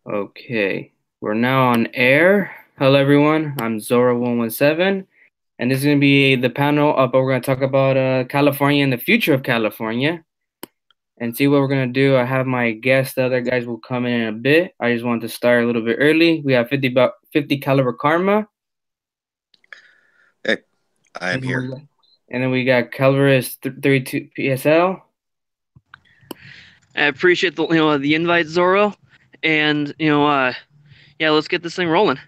Okay, we're now on air. Hello, everyone. I'm Zorro117, and this is going to be the panel up. We're going to talk about California and the future of California and see what we're going to do. I have my guests. The other guys will come in a bit. I just want to start a little bit early. We have 50 caliber Karma, Hey, I am and then here. we got Calvarez 32 PSL. I appreciate the invite, Zorro, and yeah, let's get this thing rolling.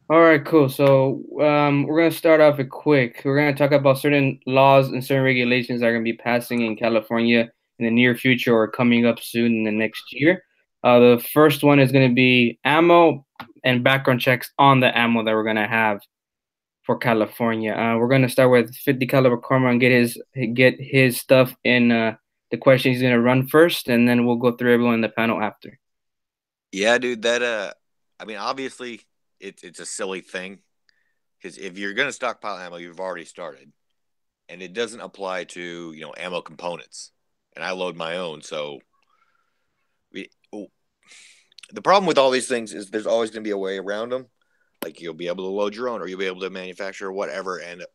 All right, cool. So, we're gonna start off it quick. We're gonna talk about certain laws and certain regulations that are gonna be passing in California in the near future or coming up soon in the next year. The first one is gonna be ammo and background checks on the ammo that we're gonna have for California. We're gonna start with 50 caliber Karma and get his stuff in the question he's gonna run first, and then we'll go through everyone in the panel after. Yeah, dude. I mean, obviously, it's a silly thing because if you're gonna stockpile ammo, you've already started, and it doesn't apply to ammo components. And I load my own, so oh, the problem with all these things is there's always gonna be a way around them. Like you'll be able to load your own, or you'll be able to manufacture whatever. And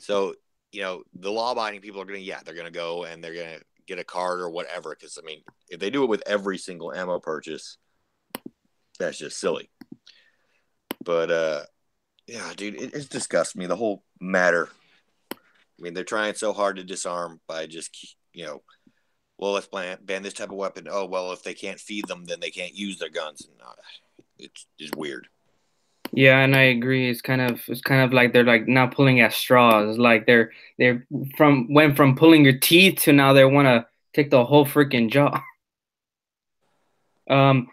so the law-abiding people are they're gonna go and they're gonna get a card or whatever. Because I mean, if they do it with every single ammo purchase, that's just silly. But yeah, dude, it's disgusts me the whole matter. I mean, they're trying so hard to disarm by just well, let's ban this type of weapon. Oh well, if they can't feed them, then they can't use their guns. And it's just weird. Yeah, and I agree. It's kind of like they're like now pulling at straws. Like they're from went from pulling your teeth to now they want to take the whole freaking jaw.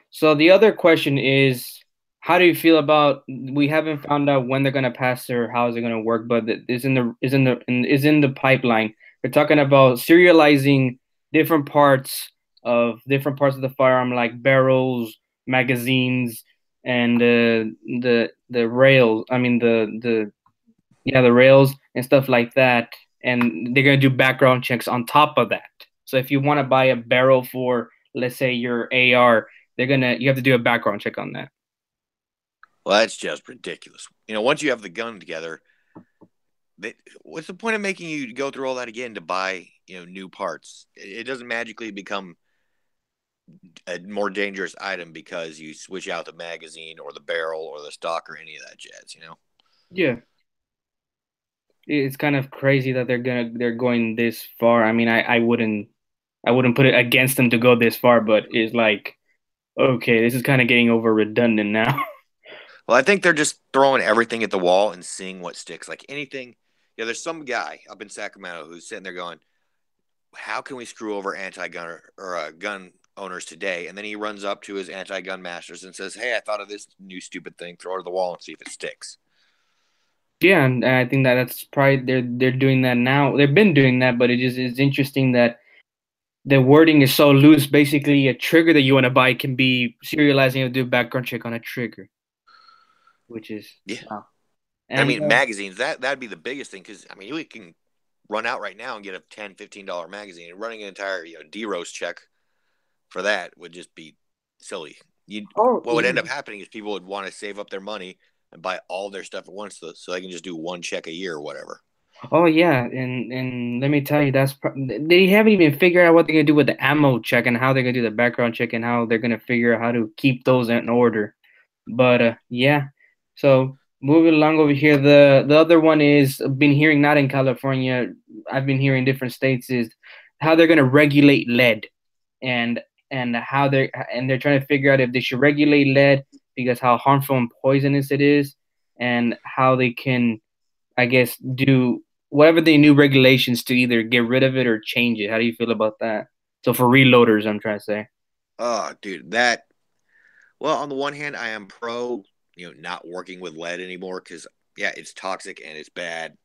So the other question is, how do you feel about we haven't found out when they're gonna pass it or how is it gonna work, but is in the pipeline. We're talking about serializing different parts of the firearm, like barrels, magazines, and the rails. I mean the rails and stuff like that. And they're gonna do background checks on top of that. So if you want to buy a barrel for, let's say, your AR, you have to do a background check on that. Well, that's just ridiculous. Once you have the gun together, what's the point of making you go through all that again to buy new parts? It doesn't magically become a more dangerous item because you switch out the magazine or the barrel or the stock or any of that jazz. Yeah, it's kind of crazy that they're going this far. I mean, I wouldn't put it against them to go this far, but it's like, okay, this is kind of getting over redundant now. Well, I think they're just throwing everything at the wall and seeing what sticks. Like anything, there's some guy up in Sacramento who's sitting there going, "How can we screw over anti-gun or gun owners today?" And then he runs up to his anti-gun masters and says, "Hey, I thought of this new stupid thing. Throw it at the wall and see if it sticks." Yeah, and I think that's probably they're doing that now. They've been doing that, but it just is interesting that the wording is so loose. Basically, a trigger that you want to buy can be serializing or do background check on a trigger, which is Yeah, wow. I And mean magazines that'd be the biggest thing because I mean you can run out right now and get a $10-15 magazine and running an entire DROS check for that would just be silly. You oh What would yeah, end up happening is people would want to save up their money and buy all their stuff at once so they can just do one check a year or whatever. oh yeah, and let me tell you, they haven't even figured out what they're gonna do with the ammo check and how they're gonna do the background check and how they're gonna figure out how to keep those in order. But yeah, so moving along over here, the other one is I've been hearing not in California, I've been hearing different states is how they're gonna regulate lead and and they're trying to figure out if they should regulate lead because how harmful and poisonous it is and how they can, I guess, do whatever the new regulations to either get rid of it or change it. How do you feel about that? So for reloaders, I'm trying to say. Oh, dude, that. Well, on the one hand, I am pro, not working with lead anymore because yeah, it's toxic and it's bad.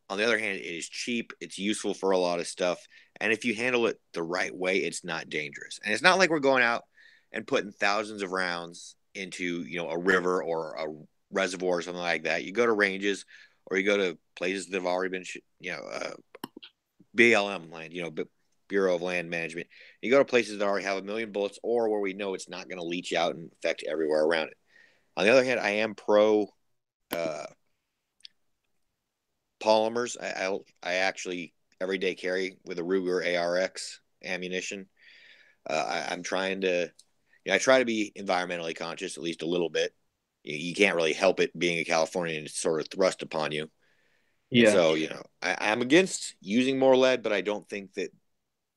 On the other hand, it is cheap. It's useful for a lot of stuff, and if you handle it the right way, it's not dangerous. And it's not like we're going out and putting thousands of rounds into a river or a reservoir or something like that. You go to ranges or you go to places that have already been BLM land, Bureau of Land Management. You go to places that already have a million bullets, or where we know it's not going to leach out and affect everywhere around it. On the other hand, I am pro uh, polymers. I actually every day carry with a Ruger ARX ammunition. I'm trying to, I try to be environmentally conscious at least a little bit. You can't really help it being a Californian; it's sort of thrust upon you. And Yeah. so, I'm against using more lead, but I don't think that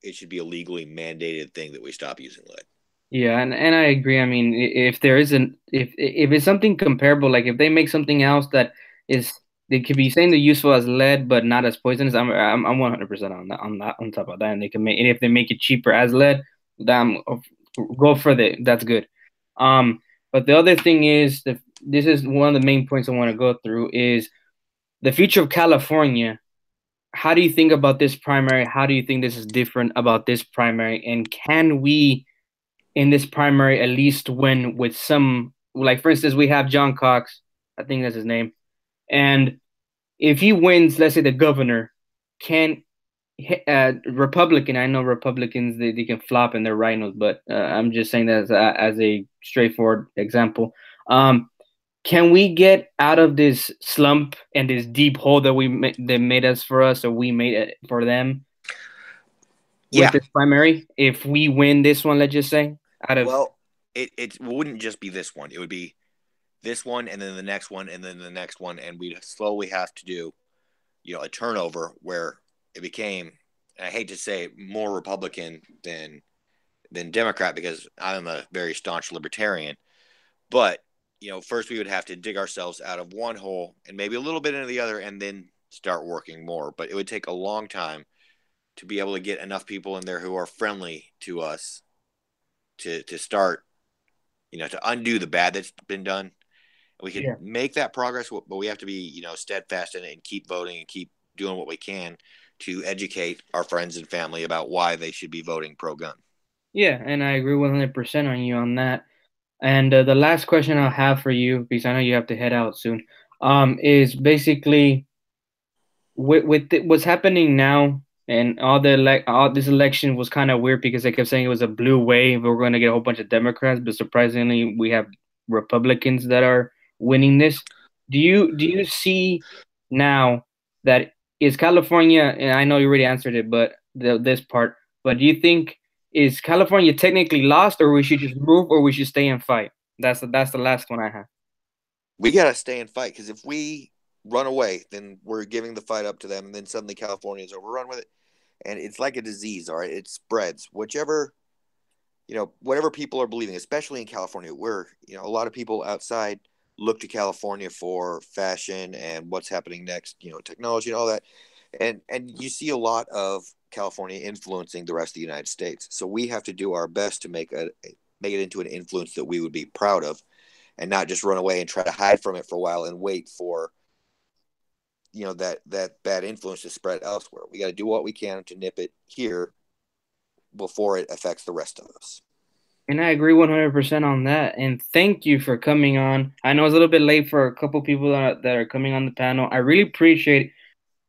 it should be a legally mandated thing that we stop using lead. Yeah, and I agree. I mean, if there isn't, if it's something comparable, like if they make something else that is, they could be saying they're useful as lead, but not as poisonous. I'm 100% on that on top of that, and they can make, and if they make it cheaper as lead, then go for the that's good. But the other thing is that this is one of the main points I want to go through is the future of California. How do you think about this primary? How do you think this is different about this primary? And can we in this primary at least win with some, like for instance, we have John Cox, I think that's his name, and if he wins, let's say the governor, can Republican? I know Republicans they can flop in their rhinos, but I'm just saying that as a straightforward example. Can we get out of this slump and this deep hole that they made us for us, or we made it for them with Yeah. this primary? If we win this one, let's just say out of Well, it wouldn't just be this one. It would be this one, and then the next one, and then the next one, and we'd slowly have to do, a turnover where it became. And I hate to say it, more Republican than Democrat because I'm a very staunch libertarian. But first we would have to dig ourselves out of one hole and maybe a little bit into the other, and then start working more. But it would take a long time to be able to get enough people in there who are friendly to us to start, to undo the bad that's been done. We could yeah. make that progress, but we have to be, steadfast in it and keep voting and keep doing what we can to educate our friends and family about why they should be voting pro-gun. Yeah, and I agree 100% on you on that. And the last question I'll have for you, because I know you have to head out soon, is basically what's happening now, and all this election was kind of weird because they kept saying it was a blue wave. We're going to get a whole bunch of Democrats, but surprisingly, we have Republicans that are winning this. Do you see now that is California? And I know you already answered it, but this part. But do you think is California technically lost, or we should just move, or we should stay and fight? That's the last one I have. We got to stay and fight because if we run away, then we're giving the fight up to them, and then suddenly California is overrun with it. And it's like a disease, all right? It spreads. Whatever people are believing, especially in California, where, a lot of people outside look to California for fashion and what's happening next, technology and all that. And you see a lot of California influencing the rest of the United States. So we have to do our best to make it into an influence that we would be proud of, and not just run away and try to hide from it for a while and wait for that bad influence to spread elsewhere. We got to do what we can to nip it here before it affects the rest of us. And I agree 100% on that. And thank you for coming on. I know it's a little bit late for a couple people that are coming on the panel. I really appreciate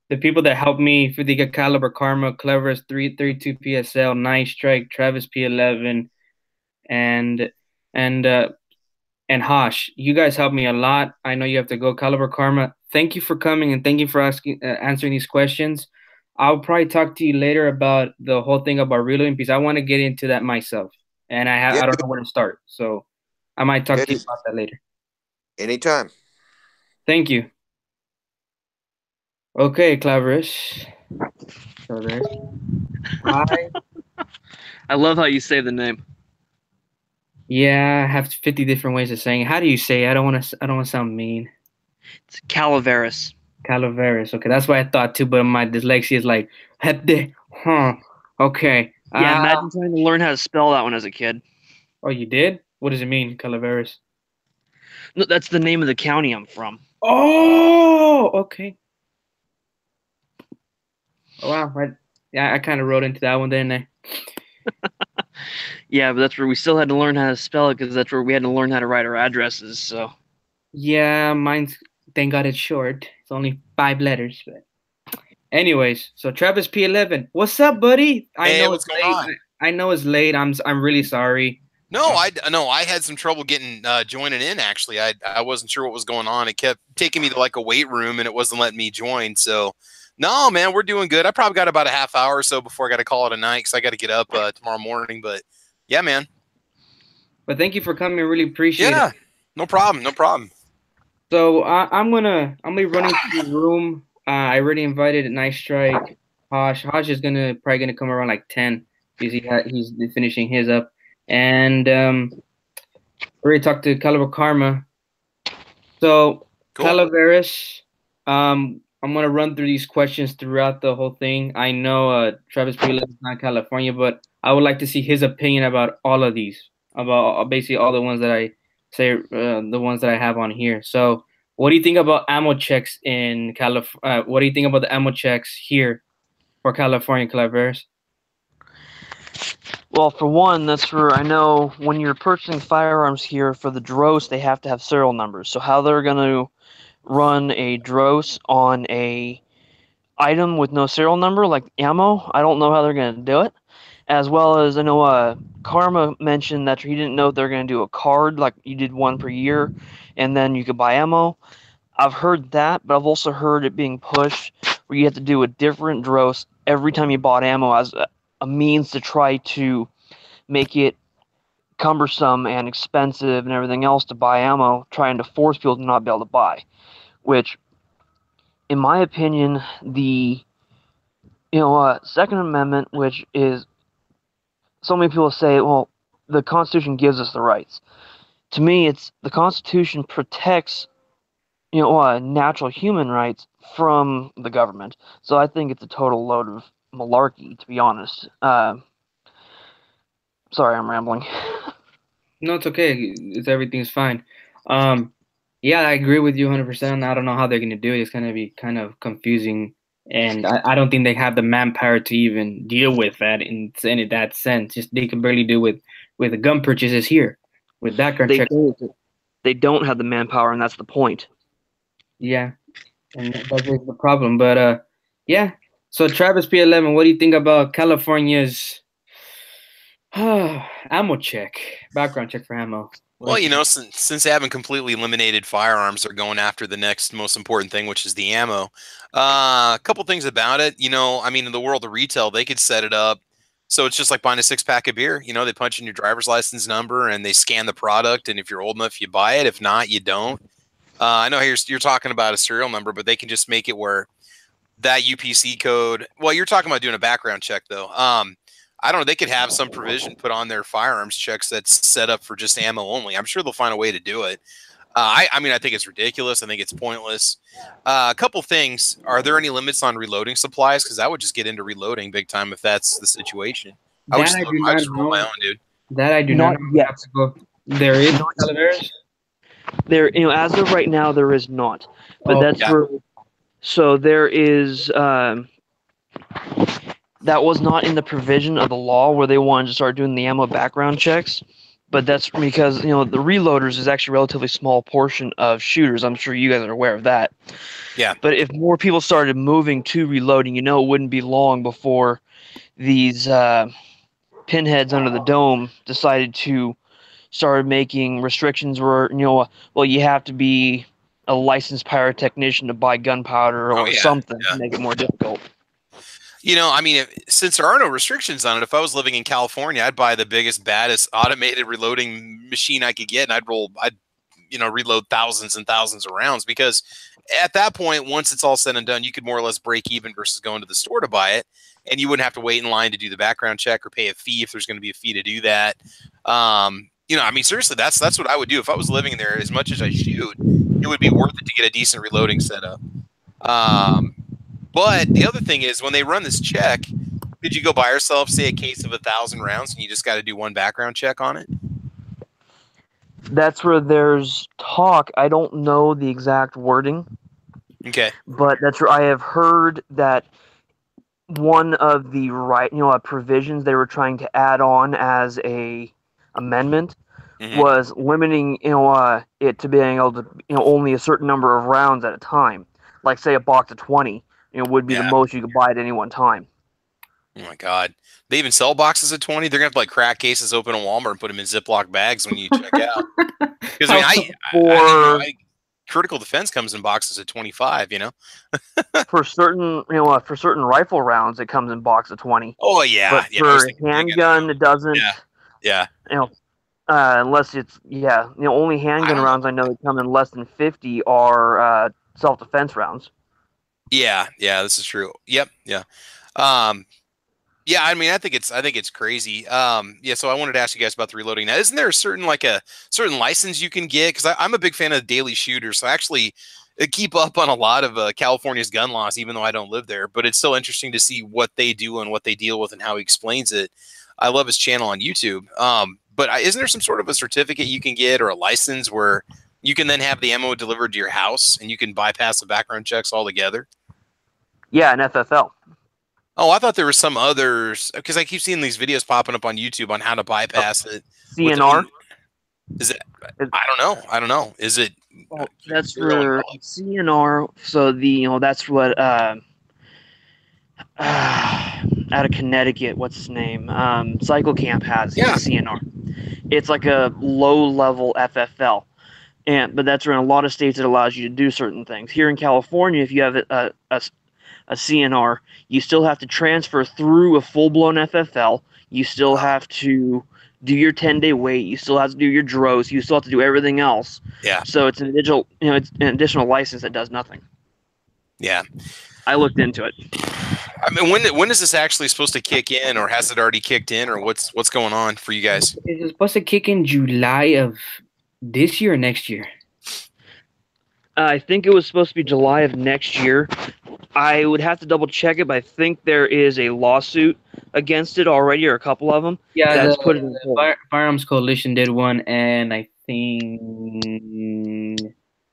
the people that helped me: Fidika Caliber, Karma, Cleverest, 332 PSL, Nice Strike, Travis P11, and and uh and Hosh. You guys helped me a lot. I know you have to go. Caliber Karma, thank you for coming and thank you for answering these questions. I'll probably talk to you later about the whole thing about reloading because I want to get into that myself, and Yeah, I don't know where to start. So I might talk yeah, to you dude. about that later. Anytime. Thank you. Okay, Claverish. Claverish. I love how you say the name. Yeah, I have 50 different ways of saying it. How do you say it? I don't want to sound mean. It's Calaveras. Calaveras. Okay, that's what I thought too, but my dyslexia is like, hette, huh. Okay. Yeah, imagine trying to learn how to spell that one as a kid. Oh, you did? What does it mean, Calaveras? No, that's the name of the county I'm from. Oh, okay. Oh, wow. Yeah, I kind of wrote into that one, didn't I? Yeah, but that's where we still had to learn how to spell it because that's where we had to learn how to write our addresses. So Yeah, mine's, thank God it's short. It's only 5 letters, but Anyways, so Travis P11, what's up, buddy? I Hey, know what's it's going late. on? I know it's late. I'm really sorry. No, I had some trouble getting joining in. Actually, I wasn't sure what was going on. It kept taking me to like a weight room, and it wasn't letting me join. So, no, man, we're doing good. I probably got about a half hour or so before I got to call it a night because I got to get up tomorrow morning. But yeah, man. But thank you for coming. I really appreciate it. Yeah, no problem, no problem. So I'm gonna be running to the room. I already invited Nice Strike. Hosh is probably gonna come around like 10 because he's finishing his up. And already talked to Caliber Karma. So Cool. Calaveras, I'm gonna run through these questions throughout the whole thing. I know Travis P. is not California, but I would like to see his opinion about all of these, about basically all the ones that I say, the ones that I have on here. So, what do you think about ammo checks in California? What do you think about the ammo checks here for California, Calaveras? Well, for one, that's where I know when you're purchasing firearms here for the DROS, they have to have serial numbers. So how they're going to run a DROS on a item with no serial number, like ammo, I don't know how they're going to do it. As well as I know Karma mentioned that he didn't know they're going to do a card, like you did one per year, and then you could buy ammo. I've heard that, but I've also heard it being pushed where you have to do a different DROS every time you bought ammo as a means to try to make it cumbersome and expensive and everything else to buy ammo, trying to force people to not be able to buy. Which, in my opinion, the Second Amendment, which is so many people say, well, the Constitution gives us the rights. To me, it's the Constitution protects natural human rights from the government. So I think it's a total load of malarkey, to be honest. Sorry, I'm rambling. No, it's okay. Everything's fine. Yeah, I agree with you 100%. I don't know how they're gonna do it. It's gonna be kind of confusing, and I don't think they have the manpower to even deal with that in that sense. Just they can barely do with the gun purchases here, with background checks. They don't have the manpower, and that's the point. Yeah, and that is the problem. But yeah. So Travis P11, what do you think about California's ammo check, background check for ammo? Well, since they haven't completely eliminated firearms, they're going after the next most important thing, which is the ammo. A couple things about it. In the world of retail, they could set it up so it's just like buying a six-pack of beer. They punch in your driver's license number and they scan the product, and if you're old enough, you buy it. If not, you don't. I know you're talking about a serial number, but they can just make it where that UPC code. Well, you're talking about doing a background check, though. I don't know. They could have some provision put on their firearms checks that's set up for just ammo only. I'm sure they'll find a way to do it. I think it's ridiculous. I think it's pointless. A couple things. Are there any limits on reloading supplies? Because I would just get into reloading big time if that's the situation. I would just roll my own, dude. That I do not yet. Have to go. There is no Calaveras? There, as of right now, there is not. But that's where. So there is. That was not in the provision of the law where they wanted to start doing the ammo background checks. But that's because, the reloaders is actually a relatively small portion of shooters. I'm sure you guys are aware of that. Yeah. But if more people started moving to reloading, it wouldn't be long before these pinheads under the dome decided to start making restrictions where, you have to be a licensed pyrotechnician to buy gunpowder or something to make it more difficult. Since there are no restrictions on it, if I was living in California, I'd buy the biggest, baddest automated reloading machine I could get, and I'd reload thousands and thousands of rounds, because at that point, once it's all said and done, you could more or less break even versus going to the store to buy it, and you wouldn't have to wait in line to do the background check or pay a fee if there's going to be a fee to do that. Seriously, that's what I would do if I was living there. As much as I shoot, it would be worth it to get a decent reloading setup. But the other thing is, when they run this check, could you go buy yourself, say, a case of 1,000 rounds, and you just got to do one background check on it? That's where there's talk. I don't know the exact wording. Okay. But that's where I have heard that one of the provisions they were trying to add on as a amendment was limiting it to being able to only a certain number of rounds at a time. Like, say, a box of 20. would be the Yeah. most you could buy at any one time. Oh my God. They even sell boxes of 20. They're gonna have to like crack cases open in Walmart and put them in Ziploc bags when you check out. Because I mean, For critical defense comes in boxes of 25. for certain rifle rounds, it comes in box of 20. Oh yeah, But yeah. I was for thinking big handgun, ammo. it doesn't. Yeah, yeah. Unless it's only I handgun don't know. rounds I know that come in less than 50 are self-defense rounds. Yeah, this is true. Yep, yeah. Um, yeah, I mean, I think it's crazy. Yeah, so I wanted to ask you guys about the reloading. Now, isn't there a certain license you can get? Because I'm a big fan of daily shooters, so I actually keep up on a lot of California's gun laws, even though I don't live there. But it's still interesting to see what they do and what they deal with and how he explains it. I love his channel on YouTube. But isn't there some sort of a certificate you can get or a license where you can then have the ammo delivered to your house and you can bypass the background checks altogether? Yeah, an FFL. Oh, I thought there were some others because I keep seeing these videos popping up on YouTube on how to bypass it. CNR. Is it? I don't know. Is it? Well, that's for CNR. So that's what out of Connecticut. What's his name? Cycle Camp has CNR. It's like a low-level FFL, but that's in a lot of states. It allows you to do certain things. Here in California, if you have a CNR, you still have to transfer through a full-blown FFL. You still have to do your 10-day wait. You still have to do your DROS. You still have to do everything else. Yeah. So it's an additional license that does nothing. Yeah. I looked into it. I mean, when is this actually supposed to kick in, or has it already kicked in, or what's going on for you guys? Is it supposed to kick in July of this year or next year? I think it was supposed to be July of next year. I would have to double check it, but I think there is a lawsuit against it already, or a couple of them. Yeah, that's put it in the Firearms Coalition did one, and I think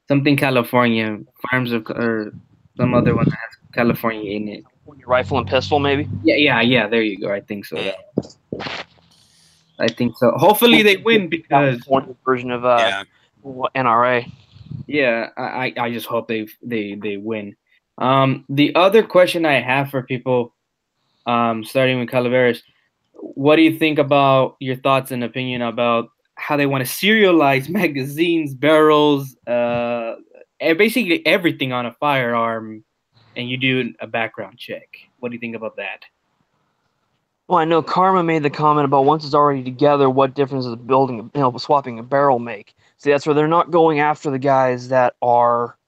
something California or some other one that has California in it. Rifle and pistol, maybe. Yeah. There you go. I think so. I think so. Hopefully they win because California version of NRA. Yeah, I just hope they win. The other question I have for people, starting with Calaveras, what do you think about your thoughts and opinion about how they want to serialize magazines, barrels, and basically everything on a firearm, and you do a background check? What do you think about that? Well, I know Karma made the comment about once it's already together, what difference does swapping a barrel make? See, that's where they're not going after the guys that are,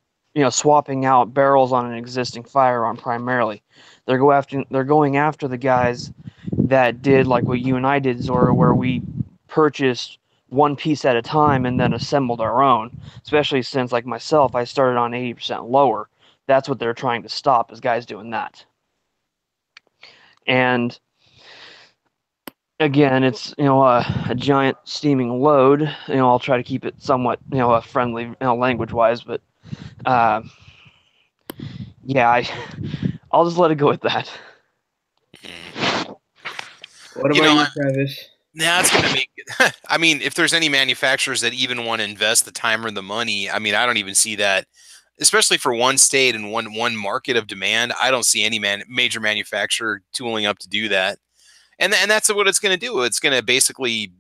swapping out barrels on an existing firearm primarily. They're going after the guys that did like what you and I did, Zorro, where we purchased one piece at a time and then assembled our own. Especially since, like myself, I started on 80% lower. That's what they're trying to stop, is guys doing that. And again, it's a giant steaming load. I'll try to keep it somewhat friendly language wise, but yeah, I'll just let it go with that. What about you, Travis? Yeah, it's gonna make. I mean, if there's any manufacturers that even want to invest the time or the money, I mean, I don't even see that. Especially for one state and one market of demand, I don't see any major manufacturer tooling up to do that. And that's what it's going to do. It's going to basically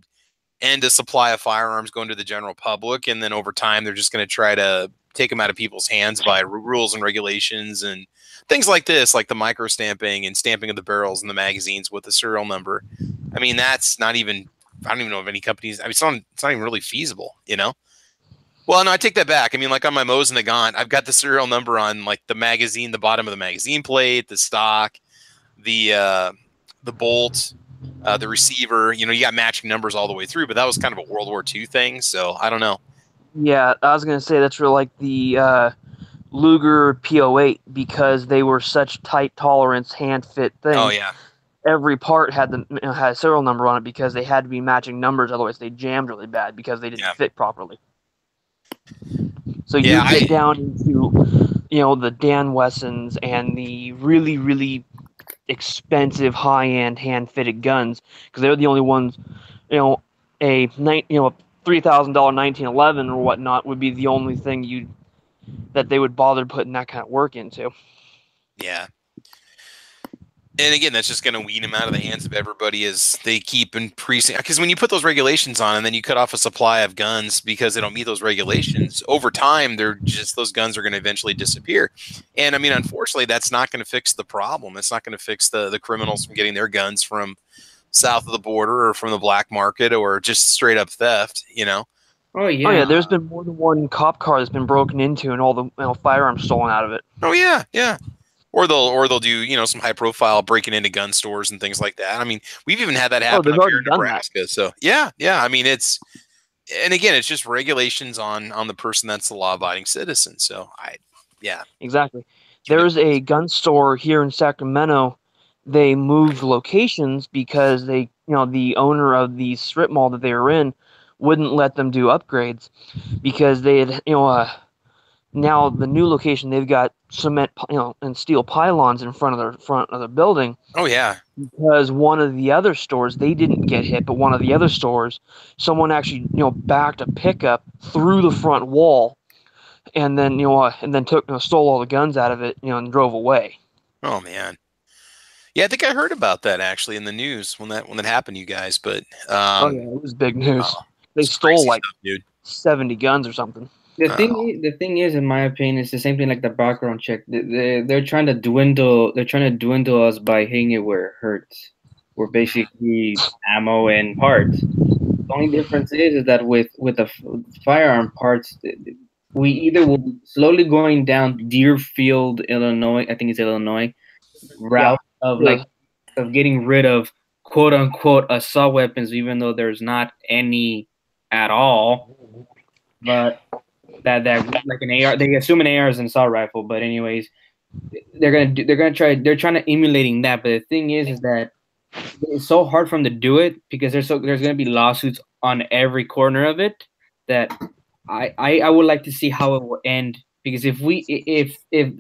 end a supply of firearms going to the general public, and then over time, they're just going to try to take them out of people's hands by rules and regulations and things like this, like the micro stamping and stamping of the barrels and the magazines with the serial number. I mean, that's not even. I don't even know of any companies. I mean, it's not even really feasible, Well, no, I take that back. I mean, like on my Mosin Nagant, I've got the serial number on like the magazine, the bottom of the magazine plate, the stock, the bolt, the receiver. You got matching numbers all the way through, but that was kind of a World War II thing, so I don't know. Yeah, I was going to say that's for like the Luger P08 because they were such tight tolerance, hand fit things. Oh, yeah. Every part had a serial number on it because they had to be matching numbers, otherwise they jammed really bad because they didn't fit properly. So you get down into, the Dan Wessons and the really, really expensive high-end hand-fitted guns because they're the only ones, a $3,000 1911 or whatnot would be the only thing that they would bother putting that kind of work into. Yeah. And again, that's just going to weed them out of the hands of everybody as they keep increasing. Because when you put those regulations on and then you cut off a supply of guns because they don't meet those regulations, over time, those guns are going to eventually disappear. And I mean, unfortunately, that's not going to fix the problem. It's not going to fix the criminals from getting their guns from south of the border or from the black market or just straight up theft, you know? Oh Oh yeah. yeah, there's been more than one cop car that's been broken into and all the firearms stolen out of it. Oh yeah, yeah. Or they'll do, you know, some high profile breaking into gun stores and things like that. I mean, we've even had that happen they've up here already in done that. Nebraska. So yeah, yeah. I mean, and again, it's just regulations on the person that's the law abiding citizen. So Exactly. There's a gun store here in Sacramento. They moved locations because the owner of the strip mall that they were in wouldn't let them do upgrades because they had, now the new location they've got cement, and steel pylons in front of the building. Oh yeah. Because one of the other stores, they didn't get hit, but one of the other stores, someone actually, backed a pickup through the front wall, and then stole all the guns out of it, and drove away. Oh man. Yeah, I think I heard about that actually in the news when that happened to you guys. But Oh yeah, it was big news. They it's stole crazy like stuff, dude. 70 guns or something. The thing is, in my opinion, it's the same thing like the background check. They're trying to dwindle. They're trying to dwindle us by hitting it where it hurts. We're basically ammo and parts. The only difference is that with the firearm parts, we either will be slowly going down Deerfield, Illinois. I think it's Illinois route of Yeah. of getting rid of quote unquote assault weapons, even though there's not any at all. But that like an AR, they assume an AR is an assault rifle. But anyways, they're trying to emulating that. But the thing is that it's so hard for them to do it because there's going to be lawsuits on every corner of it that I would like to see how it will end, because if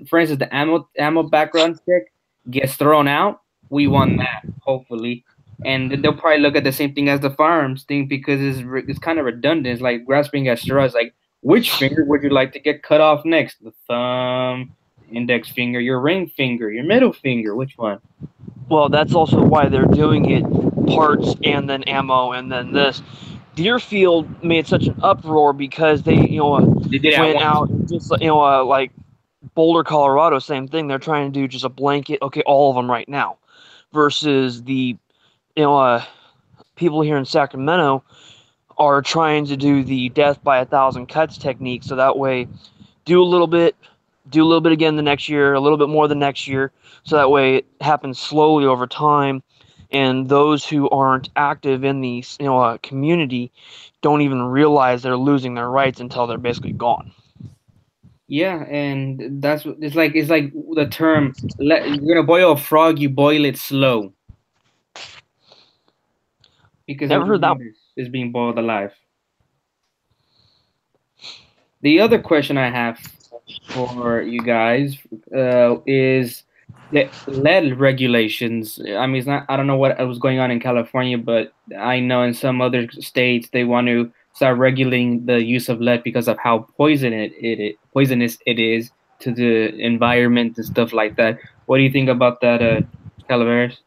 for instance the ammo background check gets thrown out, we won that hopefully, and they'll probably look at the same thing as the firearms thing because it's kind of redundant. It's like grasping at straws. Like, which finger would you like to get cut off next? The thumb, index finger, your ring finger, your middle finger? Which one? Well, that's also why they're doing it parts and then ammo and then this. Deerfield made such an uproar because they did went out and just like Boulder, Colorado, same thing. They're trying to do just a blanket, okay, all of them right now, versus the people here in Sacramento are trying to do the death by 1,000 cuts technique. So that way, do a little bit again the next year, a little bit more the next year. So that way it happens slowly over time. And those who aren't active in the community don't even realize they're losing their rights until they're basically gone. Yeah, and that's what it's like. It's like the term, you're gonna boil a frog, you boil it slow. Because Never heard that. Is being boiled alive. The other question I have for you guys is the lead regulations. I mean, it's not. I don't know what was going on in California, but I know in some other states they want to start regulating the use of lead because of how poisonous it is to the environment and stuff like that. What do you think about that, Calaveras?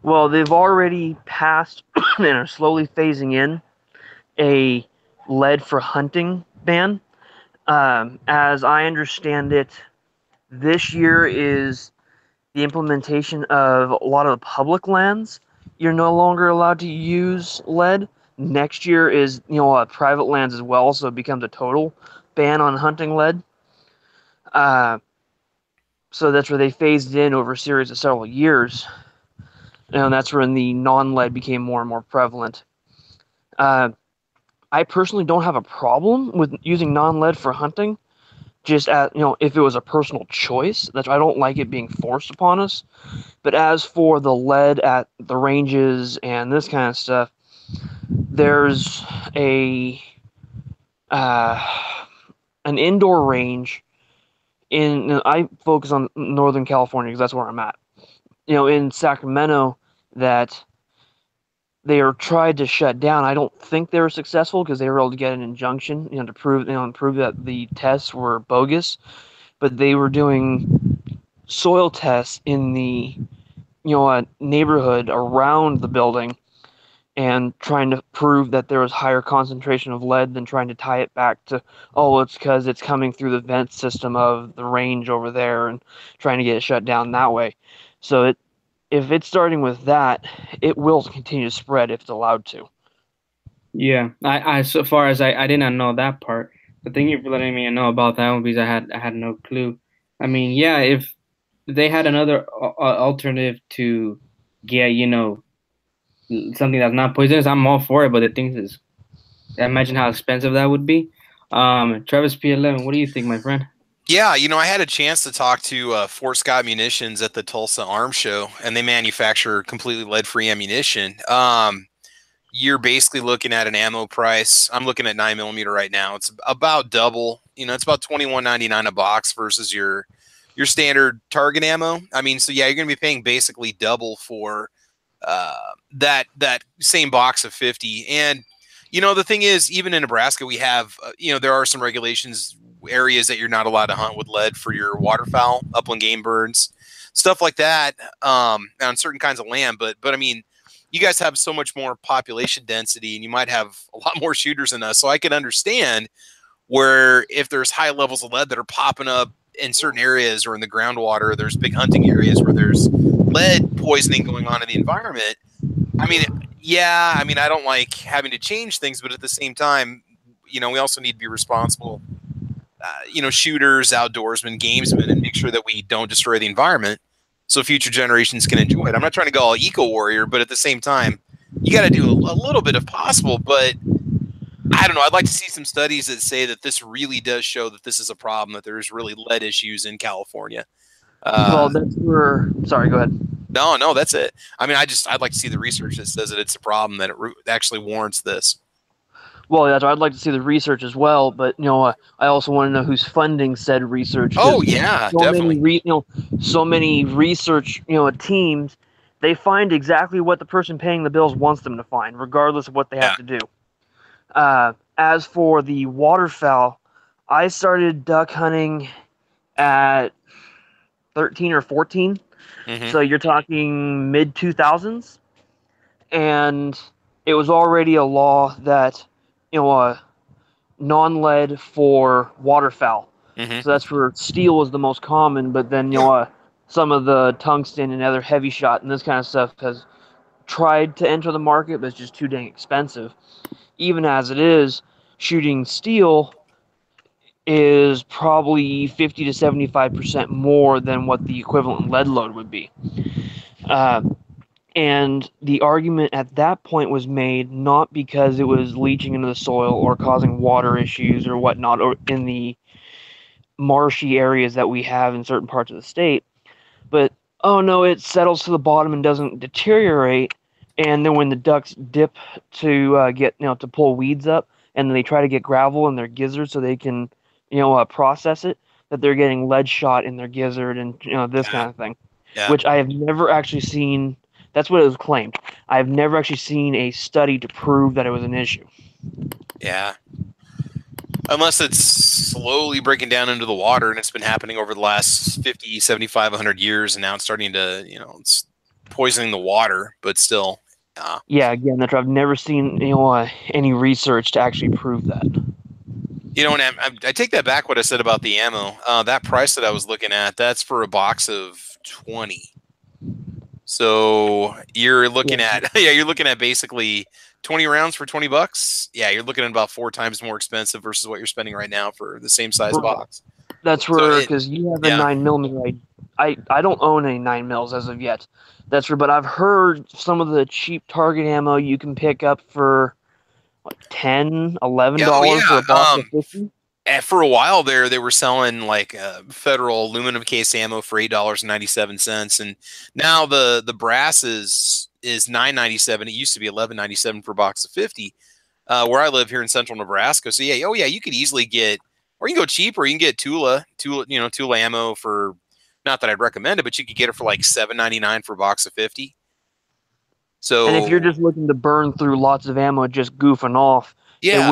Well, they've already passed and are slowly phasing in a lead for hunting ban. As I understand it, this year is the implementation of a lot of the public lands. You're no longer allowed to use lead. Next year is private lands as well, so it becomes a total ban on hunting lead. So that's where they phased it in over a series of several years. And that's when the non-lead became more and more prevalent. I personally don't have a problem with using non-lead for hunting, just as if it was a personal choice. That's why I don't like it being forced upon us. But as for the lead at the ranges and this kind of stuff, there's an indoor range I focus on Northern California because that's where I'm at. In Sacramento, that they are tried to shut down. I don't think they were successful because they were able to get an injunction, to prove that the tests were bogus. but they were doing soil tests in the neighborhood around the building and trying to prove that there was higher concentration of lead than trying to tie it back to, oh, it's because it's coming through the vent system of the range over there and trying to get it shut down that way. So if it's starting with that, it will continue to spread if it's allowed to. Yeah, I so far as I did not know that part. But thank you for letting me know about that one because I had no clue. I mean, yeah, if they had another alternative to get, something that's not poisonous, I'm all for it. But the thing is, imagine how expensive that would be. Travis P11, what do you think, my friend? Yeah, I had a chance to talk to Fort Scott Munitions at the Tulsa Arms Show, and they manufacture completely lead-free ammunition. You're basically looking at an ammo price. I'm looking at 9mm right now. It's about double. It's about $21.99 a box versus your standard target ammo. I mean, so yeah, you're going to be paying basically double for that same box of 50. And the thing is, even in Nebraska, we have there are some regulations, areas that you're not allowed to hunt with lead for your waterfowl, upland game birds, stuff like that, on certain kinds of land. But I mean, you guys have so much more population density, and you might have a lot more shooters than us. So I can understand where if there's high levels of lead that are popping up in certain areas or in the groundwater, there's big hunting areas where there's lead poisoning going on in the environment. I mean, yeah, I mean, I don't like having to change things, but at the same time, we also need to be responsible, shooters, outdoorsmen, gamesmen, and make sure that we don't destroy the environment so future generations can enjoy it. I'm not trying to go all eco warrior, but at the same time, you got to do a little bit if possible. But I don't know. I'd like to see some studies that say that this really does show that this is a problem, that there's really lead issues in California. Well, that's where. Sorry, go ahead. No, that's it. I mean, I'd like to see the research that says that it's a problem, that it actually warrants this. Well, yeah, I'd like to see the research as well, but I also want to know who's funding said research. Oh yeah, definitely. So many research teams, they find exactly what the person paying the bills wants them to find, regardless of what they have to do. As for the waterfowl, I started duck hunting at 13 or 14, so you're talking mid 2000s, and it was already a law that non-lead for waterfowl. So that's where steel was the most common, but then some of the tungsten and other heavy shot and this kind of stuff has tried to enter the market, but it's just too dang expensive. Even as it is, shooting steel is probably 50 to 75% more than what the equivalent lead load would be. And the argument at that point was made not because it was leaching into the soil or causing water issues or whatnot, or in the marshy areas that we have in certain parts of the state, but oh no, it settles to the bottom and doesn't deteriorate. And then when the ducks dip to get to pull weeds up, and then they try to get gravel in their gizzard so they can process it, that they're getting lead shot in their gizzard and this kind of thing, which I have never actually seen. That's what it was claimed. I've never actually seen a study to prove that it was an issue. Yeah. Unless it's slowly breaking down into the water, and it's been happening over the last 50, 75, 100 years, and now it's starting to, it's poisoning the water, but still. Yeah, again, that's I've never seen any research to actually prove that. And I take that back, what I said about the ammo. That price that I was looking at, that's for a box of 20. So you're looking at you're looking at basically 20 rounds for $20. Yeah, you're looking at about 4 times more expensive versus what you're spending right now for the same size box. That's where, because you have a 9mm. I don't own any 9mm as of yet. That's where, but I've heard some of the cheap target ammo you can pick up for like $10, $11 for a box of 50. For a while there, they were selling like federal aluminum case ammo for $8.97, and now the brass is $9.97. It used to be $11.97 for a box of 50. Where I live here in central Nebraska, so you could easily get, or you can go cheaper. You can get Tula ammo for, not that I'd recommend it, but you could get it for like $7.99 for a box of 50. So, and if you're just looking to burn through lots of ammo, just goofing off, it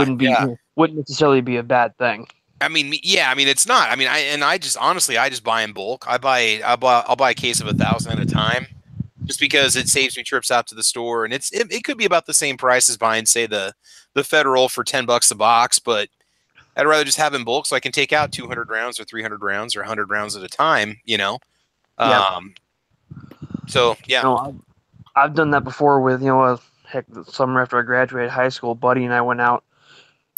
wouldn't necessarily be a bad thing. I mean, yeah, I mean, it's not. I mean, I just honestly, I just buy in bulk. I'll buy a case of 1,000 at a time, just because it saves me trips out to the store, and it could be about the same price as buying, say, the Federal for $10 a box, but I'd rather just have in bulk so I can take out 200 rounds or 300 rounds or 100 rounds at a time. Yeah. So yeah. I've done that before with heck, the summer after I graduated high school, buddy and I went out,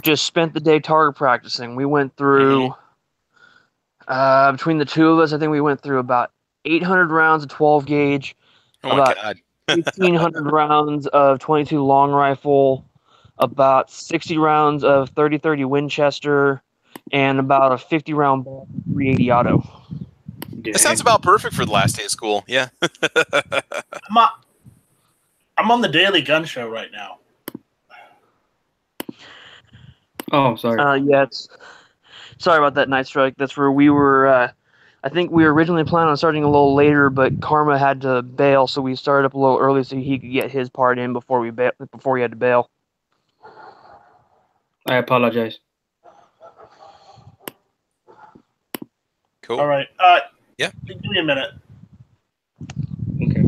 just spent the day target practicing. We went through between the two of us, I think we went through about 800 rounds of 12 gauge, Oh my about God. 1,500 rounds of 22 long rifle, about 60 rounds of 30-30 Winchester, and about a 50 round 380 auto. That sounds about perfect for the last day of school. Yeah. I'm on the Daily Gun Show right now. Oh, sorry. Sorry about that, Night Strike. That's where we were. I think we were originally planning on starting a little later, but Karma had to bail, so we started up a little early so he could get his part in before we had to bail. I apologize. Cool. All right. Yeah. Give me a minute. Okay.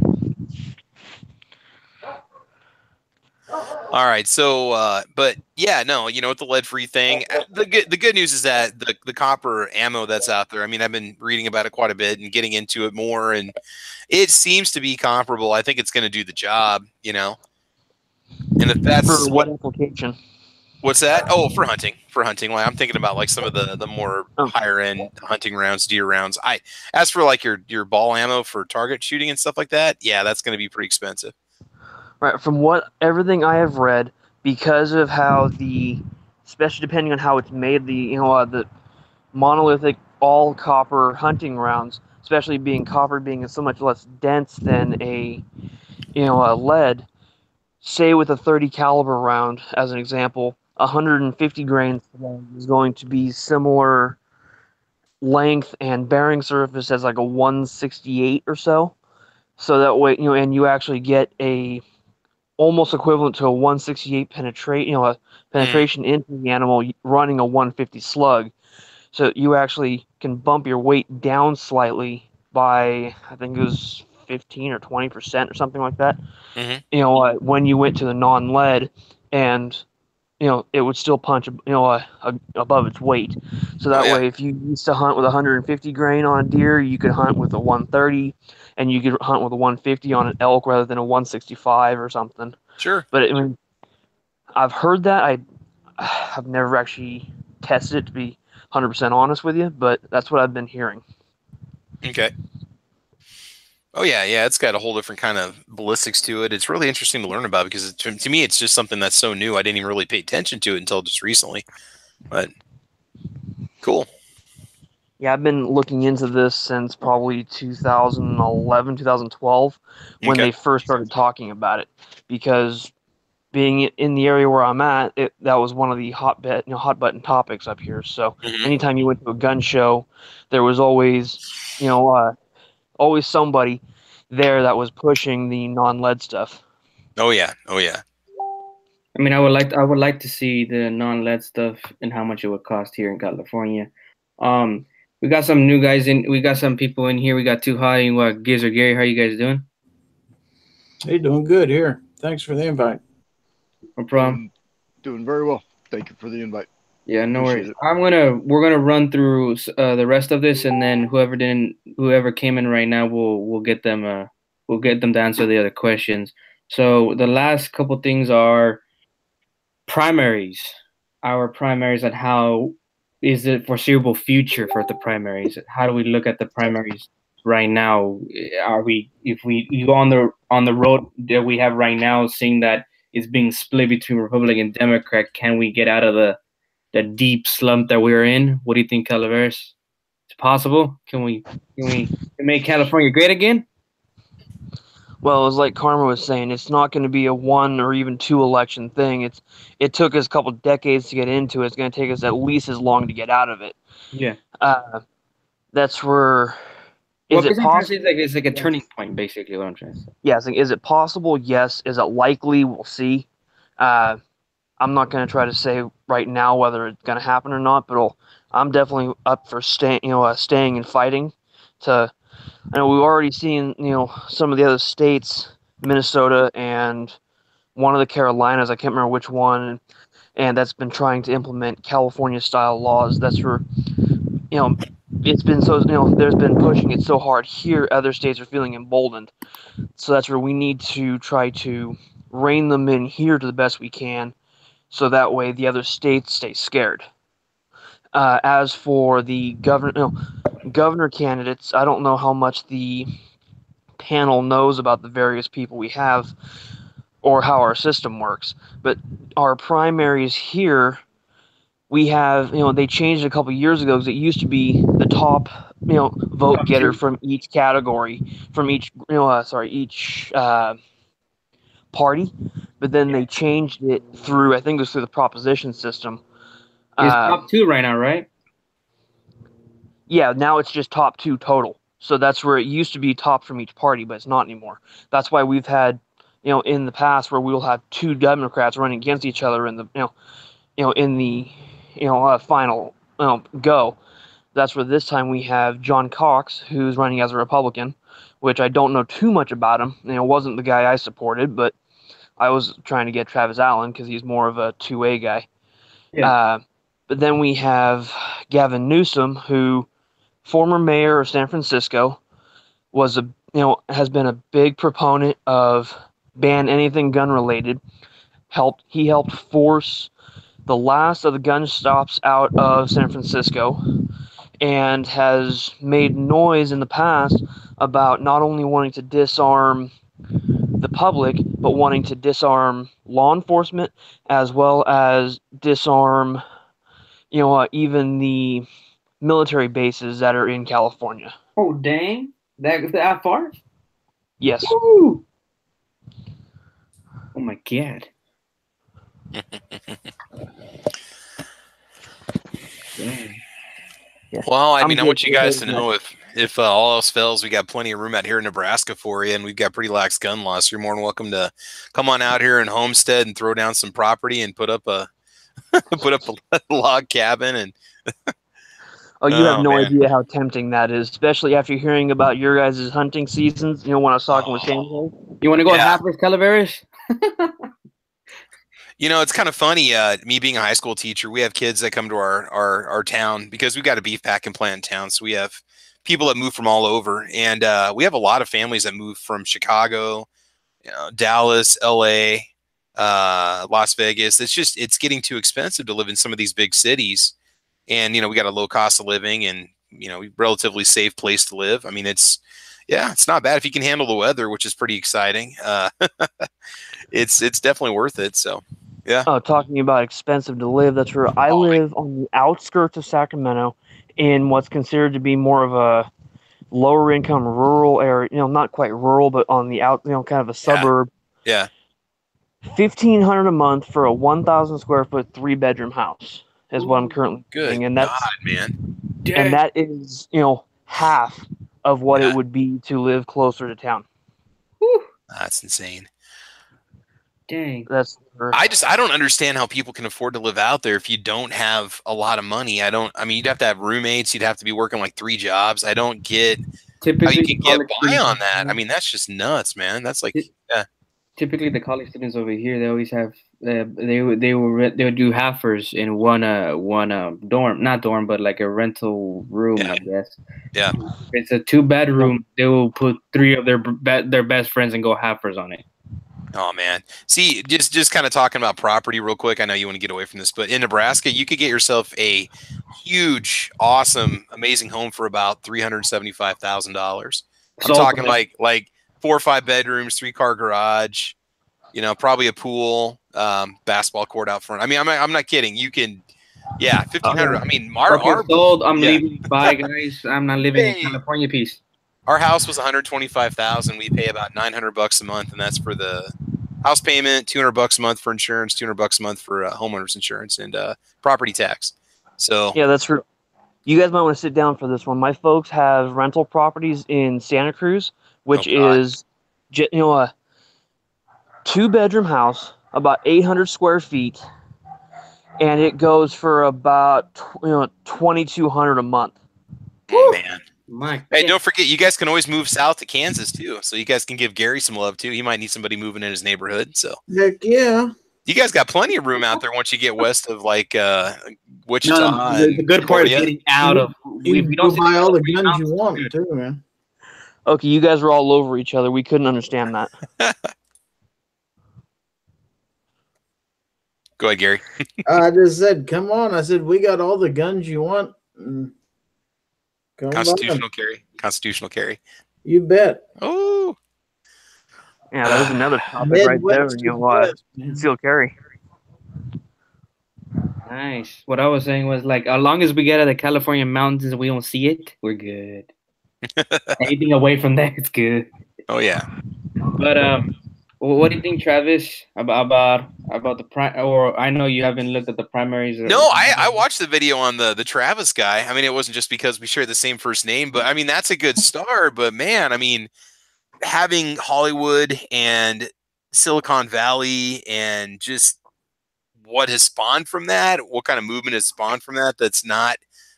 All right. So, but yeah, no, with the lead-free thing, the good news is that the copper ammo that's out there. I mean, I've been reading about it quite a bit and getting into it more, and it seems to be comparable. I think it's going to do the job. And if that's For what application? What's that? Oh, for hunting. For hunting. Like, I'm thinking about like some of the more higher end hunting rounds, deer rounds. As for like your ball ammo for target shooting and stuff like that, yeah, that's going to be pretty expensive. Right. From everything I have read, because of how especially depending on how it's made, the monolithic all copper hunting rounds, especially copper being so much less dense than a lead. Say with a 30 caliber round, as an example, 150 grain is going to be similar length and bearing surface as like a 168 or so. So that way, and you actually get a almost equivalent to a 168 penetration into the animal running a 150 slug. So you actually can bump your weight down slightly by, I think it was 15 or 20% or something like that. Mm-hmm. When you went to the non-lead, and it would still punch above its weight. So that way, if you used to hunt with 150 grain on a deer, you could hunt with a 130, and you could hunt with a 150 on an elk rather than a 165 or something. Sure. But I've heard that. I've never actually tested it, to be 100% honest with you, but that's what I've been hearing. Okay. Oh yeah, it's got a whole different kind of ballistics to it. It's really interesting to learn about because to me it's just something that's so new. I didn't even really pay attention to it until just recently. But cool. Yeah, I've been looking into this since probably 2011, 2012 when they first started talking about it, because being in the area where I'm at, that was one of the hot button topics up here. So anytime you went to a gun show, there was always, always somebody there that was pushing the non-lead stuff. Oh yeah. I mean, I would like to see the non-lead stuff and how much it would cost here in California. We got some new guys in. We got some people in here. We got Too High and Giz or Gary. How you guys doing? Hey, doing good here. Thanks for the invite. No problem. Doing very well. Thank you for the invite. Yeah, no worries. We're gonna run through the rest of this, and then whoever came in right now, we'll get them to answer the other questions. So the last couple things are primaries. Our primaries, and how is the foreseeable future for the primaries? How do we look at the primaries right now? If we go on the road that we have right now, seeing that it's being split between Republican and Democrat, can we get out of the deep slump that we're in? What do you think, Calaveras? It's possible? Can we make California great again? Well, it's like Karma was saying, it's not going to be a 1 or even 2 election thing. It took us a couple decades to get into it. It's going to take us at least as long to get out of it. Yeah. That's where. It's like a turning point, basically. What I'm trying to say. Yeah, is it possible? Yes. Is it likely? We'll see. I'm not going to try to say right now whether it's going to happen or not, but I'm definitely up for staying and fighting. I know we've already seen, some of the other states, Minnesota and one of the Carolinas, I can't remember which one, and that's been trying to implement California-style laws. That's where, it's been there's been pushing it so hard here, other states are feeling emboldened. So that's where we need to try to rein them in here to the best we can, so that way the other states stay scared. As for the governor candidates, I don't know how much the panel knows about the various people we have or how our system works, but our primaries here, we have, they changed it a couple years ago because it used to be the top, vote getter from each category, from each, each party, but then they changed it through, I think it was through the proposition system. It's top 2 right now, right? Yeah, now it's just top 2 total. So that's where it used to be top from each party, but it's not anymore. That's why we've had, in the past where we'll have 2 Democrats running against each other in the, in the, final go. That's where this time we have John Cox, who's running as a Republican, which I don't know too much about him. Wasn't the guy I supported, but I was trying to get Travis Allen because he's more of a 2A guy. Yeah. But then we have Gavin Newsom, who, former mayor of San Francisco, has been a big proponent of ban anything gun related. He helped force the last of the gun stops out of San Francisco, and has made noise in the past about not only wanting to disarm the public, but wanting to disarm law enforcement as well as disarm, even the military bases that are in California. Oh, dang. That far? Yes. Woo! Oh, my God. Dang. Yeah. Well, I want you guys to know if all else fails, we got plenty of room out here in Nebraska for you, and we've got pretty lax gun laws. You're more than welcome to come on out here in Homestead and throw down some property and put up a log cabin. And oh, you have no idea how tempting that is, especially after hearing about your guys' hunting seasons. When I was talking with Sam. You want to go to Halfers, Calaveras? It's kind of funny, me being a high school teacher, we have kids that come to our town because we've got a beef packing plant in town. So we have people that move from all over. And we have a lot of families that move from Chicago, Dallas, LA, Las Vegas. It's getting too expensive to live in some of these big cities. And, we got a low cost of living and, relatively safe place to live. I mean, it's not bad if you can handle the weather, which is pretty exciting. It's definitely worth it. So. Yeah. Oh, talking about expensive to live, that's where I live on the outskirts of Sacramento in what's considered to be more of a lower income rural area, not quite rural, but on the out, kind of a suburb. Yeah. $1,500 a month for a 1,000 square foot 3-bedroom house is what I'm currently doing. And that's, God, man. And that is, half of what it would be to live closer to town. Whew. That's insane. Dang. I don't understand how people can afford to live out there if you don't have a lot of money. You'd have to have roommates. You'd have to be working like 3 jobs. I don't get how you can get by on that. I mean, that's just nuts, man. That's like, Typically, the college students over here, they always have they would do halfers in one dorm, not dorm, but like a rental room, I guess. Yeah. It's a 2-bedroom. They will put 3 of their best friends and go halfers on it. Oh man. See, just kind of talking about property real quick. I know you want to get away from this, but in Nebraska, you could get yourself a huge, awesome, amazing home for about $375,000. I'm talking like 4 or 5 bedrooms, 3-car garage, probably a pool, basketball court out front. I mean, I'm not kidding. You can, 1,500. I mean, sold. I'm leaving. Bye, guys. I'm not living in California. Peace. Our house was $125,000. We pay about $900 a month, and that's for the house payment, $200 a month for insurance, $200 a month for homeowners insurance and property tax. So yeah, that's true. You guys might want to sit down for this one. My folks have rental properties in Santa Cruz, which is, a 2-bedroom house, about 800 square feet, and it goes for about $2,200 a month. Oh, man. My Hey, God. don't forget, you guys can always move south to Kansas too, so you guys can give Gary some love too. He might need somebody moving in his neighborhood. So Heck yeah. you guys got plenty of room out there once you get west of like No, Wichita the and good part is Joliet. getting out of. You We can don't go see buy all the California guns you mountains. want Good. too, man. Okay, you guys were all over each other. We couldn't understand that. Go ahead, Gary. I just said, come on. I said, we got all the guns you want. Come Constitutional on. carry. Constitutional carry. You bet. Oh, Yeah, there's another topic right there. Midwest is best, man. Concealed carry. Nice. What I was saying was like, as long as we get out of the California mountains and we don't see it, we're good. Anything away from that, it's good. oh yeah. But what do you think, Travis, about the prime? Or I know you haven't looked at the primaries. No, I watched the video on the Travis guy. I mean, it wasn't just because we share the same first name, but I mean that's a good start. But man, I mean, having Hollywood and Silicon Valley and just what has spawned from that, what kind of movement has spawned from that that's not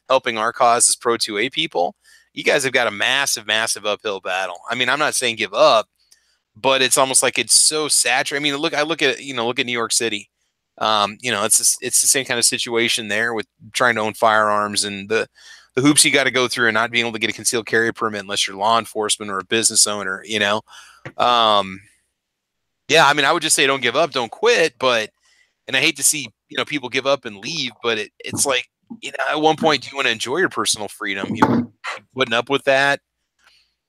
helping our cause as Pro 2A people, you guys have got a massive, massive uphill battle. I mean, I'm not saying give up, but it's almost like it's so saturated. I mean, look at New York City. It's the same kind of situation there with trying to own firearms and the hoops you got to go through and not being able to get a concealed carry permit unless you're law enforcement or a business owner, Yeah, I mean, I would just say don't give up, don't quit, and I hate to see, people give up and leave, but it's like, at one point, do you want to enjoy your personal freedom? Putting up with that,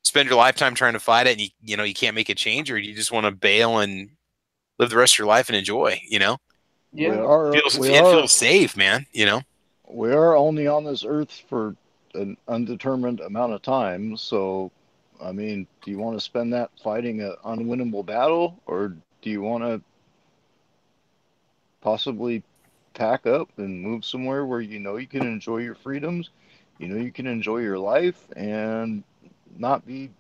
spend your lifetime trying to fight it, and you can't make a change, or you just want to bail and live the rest of your life and enjoy, Yeah. It feels safe, man, We are only on this earth for an undetermined amount of time, so I mean, do you want to spend that fighting an unwinnable battle, or do you want to possibly pack up and move somewhere where you can enjoy your freedoms, you can enjoy your life and not be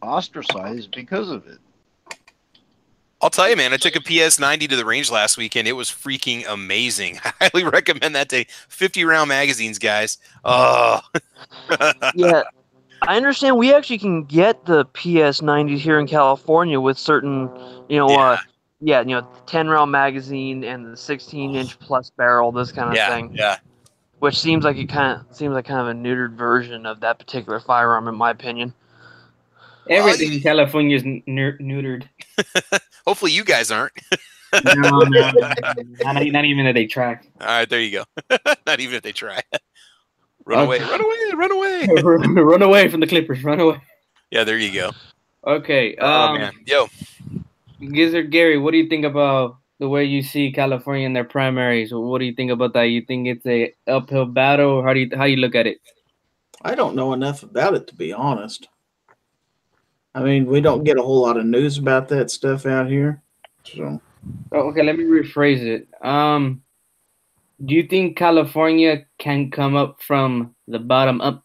ostracized because of it? I'll tell you, man, I took a PS90 to the range last weekend. It was freaking amazing. I highly recommend that day. 50-round magazines, guys. Oh. Yeah, I understand we actually can get the PS90s here in California with certain, 10-round magazine and the 16-inch plus barrel, this kind of thing. Yeah. Which seems like kind of a neutered version of that particular firearm, in my opinion. Everything in California is neutered. Hopefully, you guys aren't. No. Not even if they try. All right, there you go. Not even if they try. Run away! Run away from the Clippers! Run away! Yeah, there you go. Okay. Oh man, yo, Gizzard Gary, what do you think about the way you see California in their primaries? What do you think about that? You think it's a uphill battle, or how you look at it? I don't know enough about it, to be honest. I mean, we don't get a whole lot of news about that stuff out here. So, okay, let me rephrase it. Do you think California can come up from the bottom up?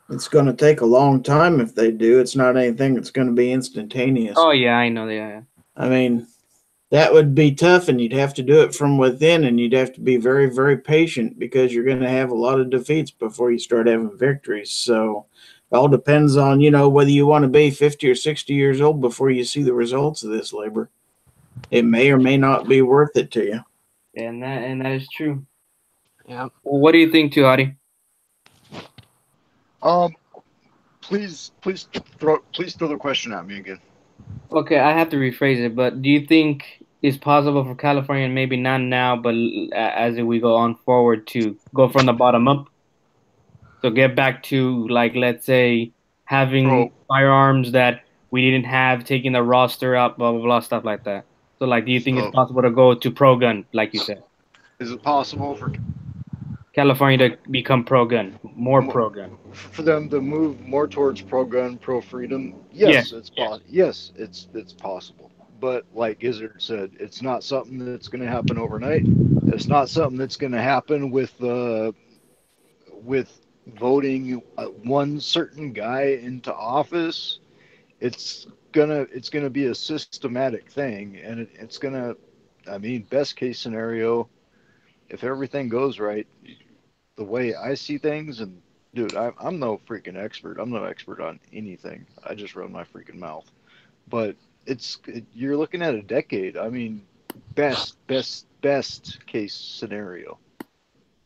it's going to take a long time if they do. It's not anything that's going to be instantaneous. Oh yeah, I know. Yeah. I mean, that would be tough, and you'd have to do it from within, and you'd have to be very, very patient because you're going to have a lot of defeats before you start having victories. So it all depends on, whether you want to be 50 or 60 years old before you see the results of this labor. It may or may not be worth it to you. And that is true. Yeah. Well, what do you think, too, Adi? Please throw the question at me again. Okay, I have to rephrase it, but do you think it's possible for California, and maybe not now, but as we go on forward, to go from the bottom up? So get back to, like, let's say, having firearms that we didn't have, taking the roster up, blah, blah, blah, stuff like that. So, like, do you think it's possible to go to pro-gun, like you said? Is it possible for California to become pro-gun, more pro-gun? For them to move more towards pro-gun, pro-freedom? Yes, it's possible. Yes, it's possible. But like Gizzard said, it's not something that's going to happen overnight. It's not something that's going to happen with voting one certain guy into office. It's gonna be a systematic thing, and it's gonna. I mean, best case scenario, if everything goes right, the way I see things, and dude, I'm no freaking expert. I'm no expert on anything. I just run my freaking mouth. But you're looking at a decade. I mean, best case scenario.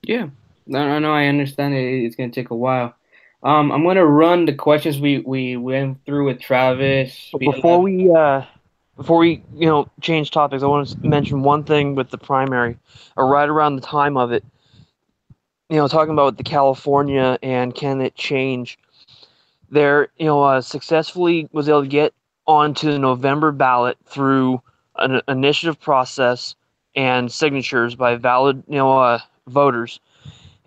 Yeah, no, I understand it's gonna take a while. I'm gonna run the questions we went through with Travis. But before we change topics, I want to mention one thing with the primary, or right around the time of it. Talking about the California and can it change? There, successfully was able to get onto the November ballot through an initiative process and signatures by valid, voters.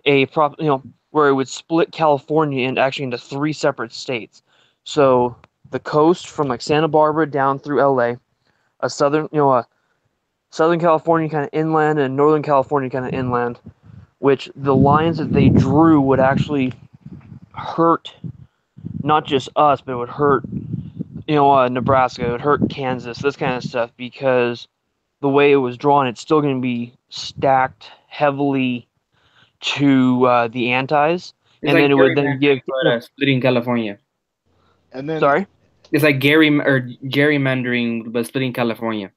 Where it would split California into 3 separate states. So the coast from like Santa Barbara down through LA, a Southern California kind of inland and Northern California kind of inland, which the lines that they drew would actually hurt not just us, but it would hurt Nebraska, it would hurt Kansas, this kind of stuff, because the way it was drawn, it's still going to be stacked heavily to the antis, It's and like then it would then give. splitting California. And then Sorry. It's like gerrymandering, but splitting California.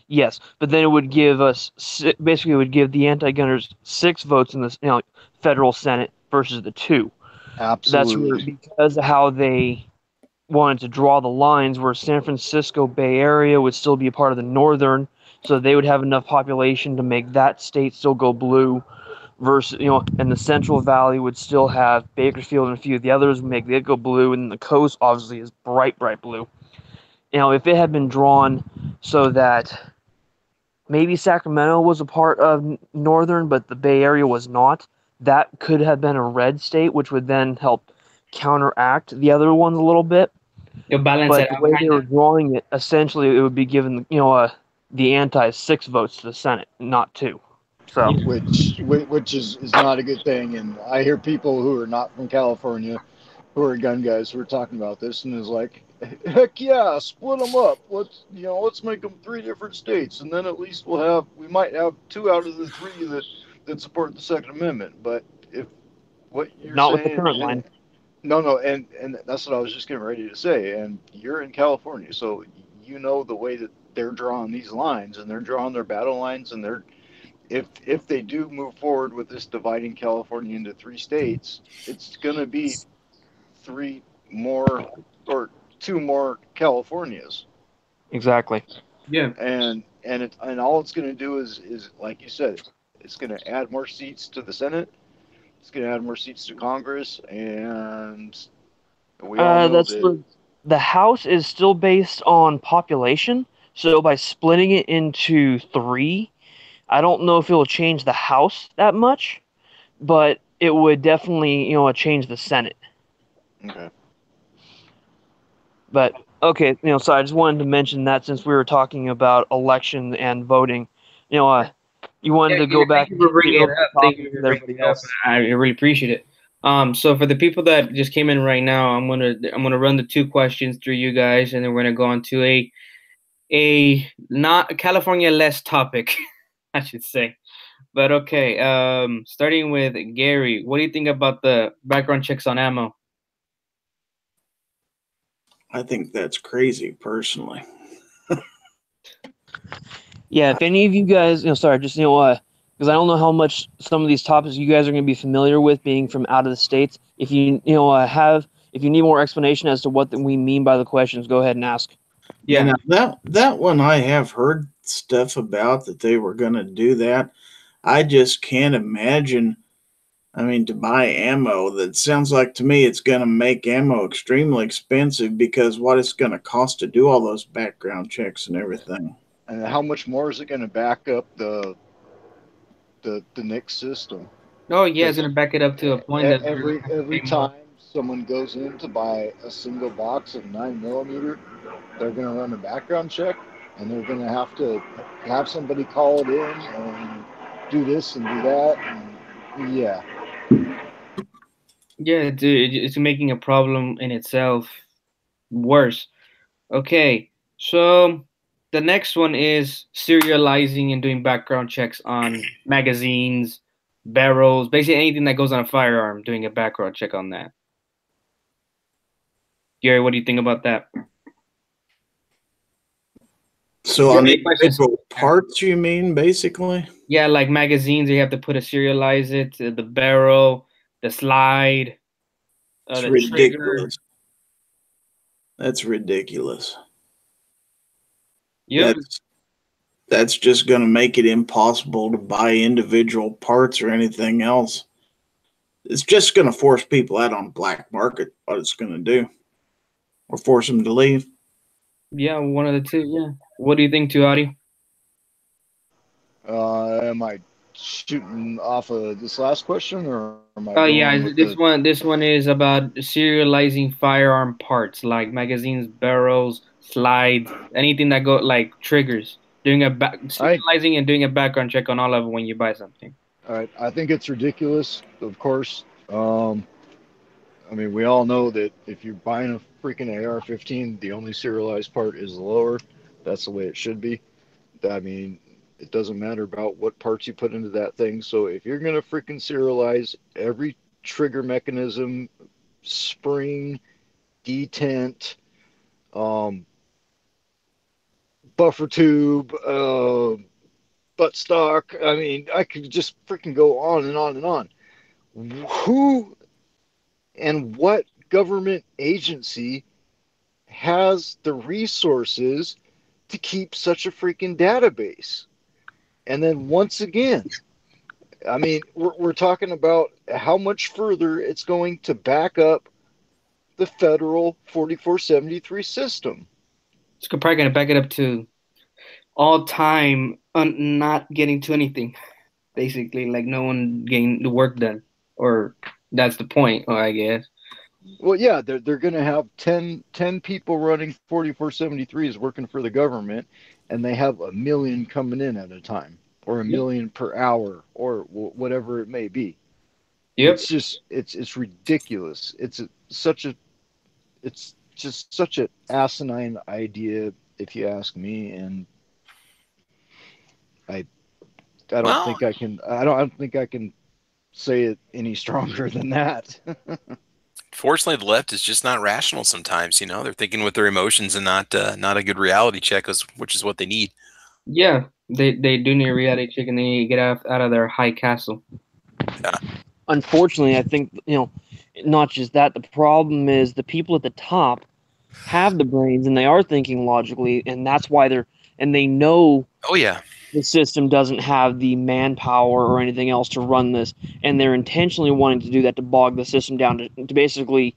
Yes, but then it would give us basically it would give the anti-gunners 6 votes in the federal Senate versus the 2. absolutely. That's because of how they wanted to draw the lines, where San Francisco Bay Area would still be a part of the northern, so they would have enough population to make that state still go blue, versus and the Central Valley would still have Bakersfield and a few of the others make it go blue, and the coast obviously is bright blue. If it had been drawn so that maybe Sacramento was a part of northern, but the Bay Area was not, that could have been a red state, which would then help counteract the other ones a little bit. You'll balance But it the out. way they were drawing it, essentially, it would be given the anti 6 votes to the Senate, not 2. So Which is not a good thing. And I hear people who are not from California, who are gun guys, who are talking about this, and is like, heck yeah, split them up. Let's make them 3 different states, and then at least we might have 2 out of the 3 that support the Second Amendment. But if what you're not saying, with the current line. no, and that's what I was just getting ready to say. And you're in California, so you know the way that they're drawing these lines, and they're drawing their battle lines, and if they do move forward with this dividing California into 3 states, it's going to be 3 more or 2 more Californias. Exactly. Yeah. And all it's going to do is like you said, it's going to add more seats to the Senate. It's going to add more seats to Congress, and we all know that the House is still based on population. So by splitting it into 3, I don't know if it will change the House that much, but it would definitely, change the Senate. Okay. But okay, so I just wanted to mention that since we were talking about election and voting, you wanted to go back. Thank you for bringing it up. Thank you for bringing everybody it up. else. I really appreciate it. So for the people that just came in right now, I'm gonna run the 2 questions through you guys, and then we're gonna go on to a not California less topic, I should say. But okay, starting with Gary, what do you think about the background checks on ammo? I think that's crazy, personally. Yeah, if any of you guys, sorry, just because I don't know how much some of these topics you guys are going to be familiar with, being from out of the states. If you if you need more explanation as to what we mean by the questions, go ahead and ask. Yeah, that one I have heard stuff about, that they were going to do that. I just can't imagine. I mean, to buy ammo, that sounds like to me it's going to make ammo extremely expensive, because what it's going to cost to do all those background checks and everything. And how much more is it going to back up the NICS system? Oh yeah, it's gonna back it up to a point that every time someone goes in to buy a single box of 9mm, they're going to run a background check, and they're going to have somebody call it in and do this and do that, and yeah. Yeah, it's making a problem in itself worse. Okay, so the next one is serializing and doing background checks on magazines, barrels, basically anything that goes on a firearm, doing a background check on that. Gary, what do you think about that? So Yeah, on any questions? individual parts, you mean, basically? Yeah, like magazines, you have to put a serialize it, the barrel, the slide, It's the trigger. ridiculous. That's ridiculous. Yep. That's just going to make it impossible to buy individual parts or anything else. It's just going to force people out on the black market. What it's going to do, or force them to leave. Yeah, one of the two. Yeah. What do you think, Tuati? Am I shooting off of this last question, or am I Oh going yeah, with this the? one. This one is about serializing firearm parts like magazines, barrels, slides, anything that go like triggers. Doing serializing and doing a background check on all of it when you buy something. All right, I think it's ridiculous. Of course, I mean, we all know that if you're buying a freaking AR-15, the only serialized part is the lower. That's the way it should be. I mean, it doesn't matter about what parts you put into that thing. So if you're gonna freaking serialize every trigger mechanism, spring, detent, um, buffer tube, buttstock. I mean, I could just freaking go on and on and on. Who and what government agency has the resources to keep such a freaking database? And then once again, I mean, we're talking about how much further it's going to back up the federal 4473 system. It's probably gonna back it up to all time not getting to anything. Basically, like no one getting the work done, or that's the point, I guess. Well, yeah, they're going to have 10 people running 4473s working for the government, and they have a million coming in at a time, or a million per hour, or whatever it may be. Yep. It's just it's ridiculous. It's just such an asinine idea, if you ask me, and I don't think I don't think I can say it any stronger than that. Fortunately, the left is just not rational sometimes. You know, they're thinking with their emotions and not a good reality check, which is what they need. Yeah, they do need a reality check, and they need to get out of their high castle. Yeah. Unfortunately, I think not just that. The problem is the people at the top have the brains and they are thinking logically, and that's why they know. Oh yeah. The system doesn't have the manpower or anything else to run this, and they're intentionally wanting to do that to bog the system down to basically,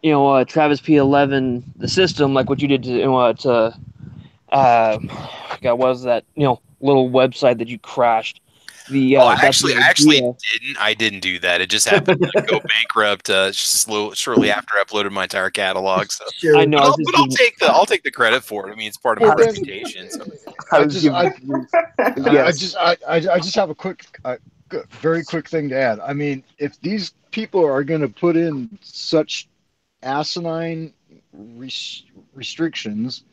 Travis P11 the system, like what you did to God, what was that little website that you crashed? I didn't do that. It just happened to go bankrupt shortly after I uploaded my entire catalog. So I know, I'll take the credit for it. I mean, it's part of my reputation. So. I just have a very quick thing to add. I mean, if these people are going to put in such asinine restrictions,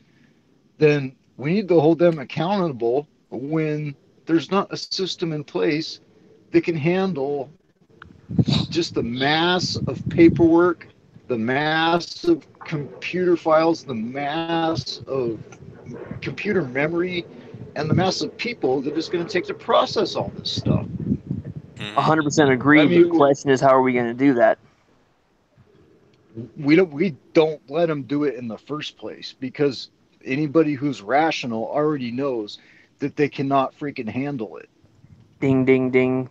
then we need to hold them accountable when there's not a system in place that can handle just the mass of paperwork, the mass of computer files, the mass of computer memory, and the mass of people that it's going to take to process all this stuff. 100% agree. I mean, the question is, how are we going to do that? We don't let them do it in the first place, because anybody who's rational already knows that they cannot freaking handle it. Ding, ding, ding.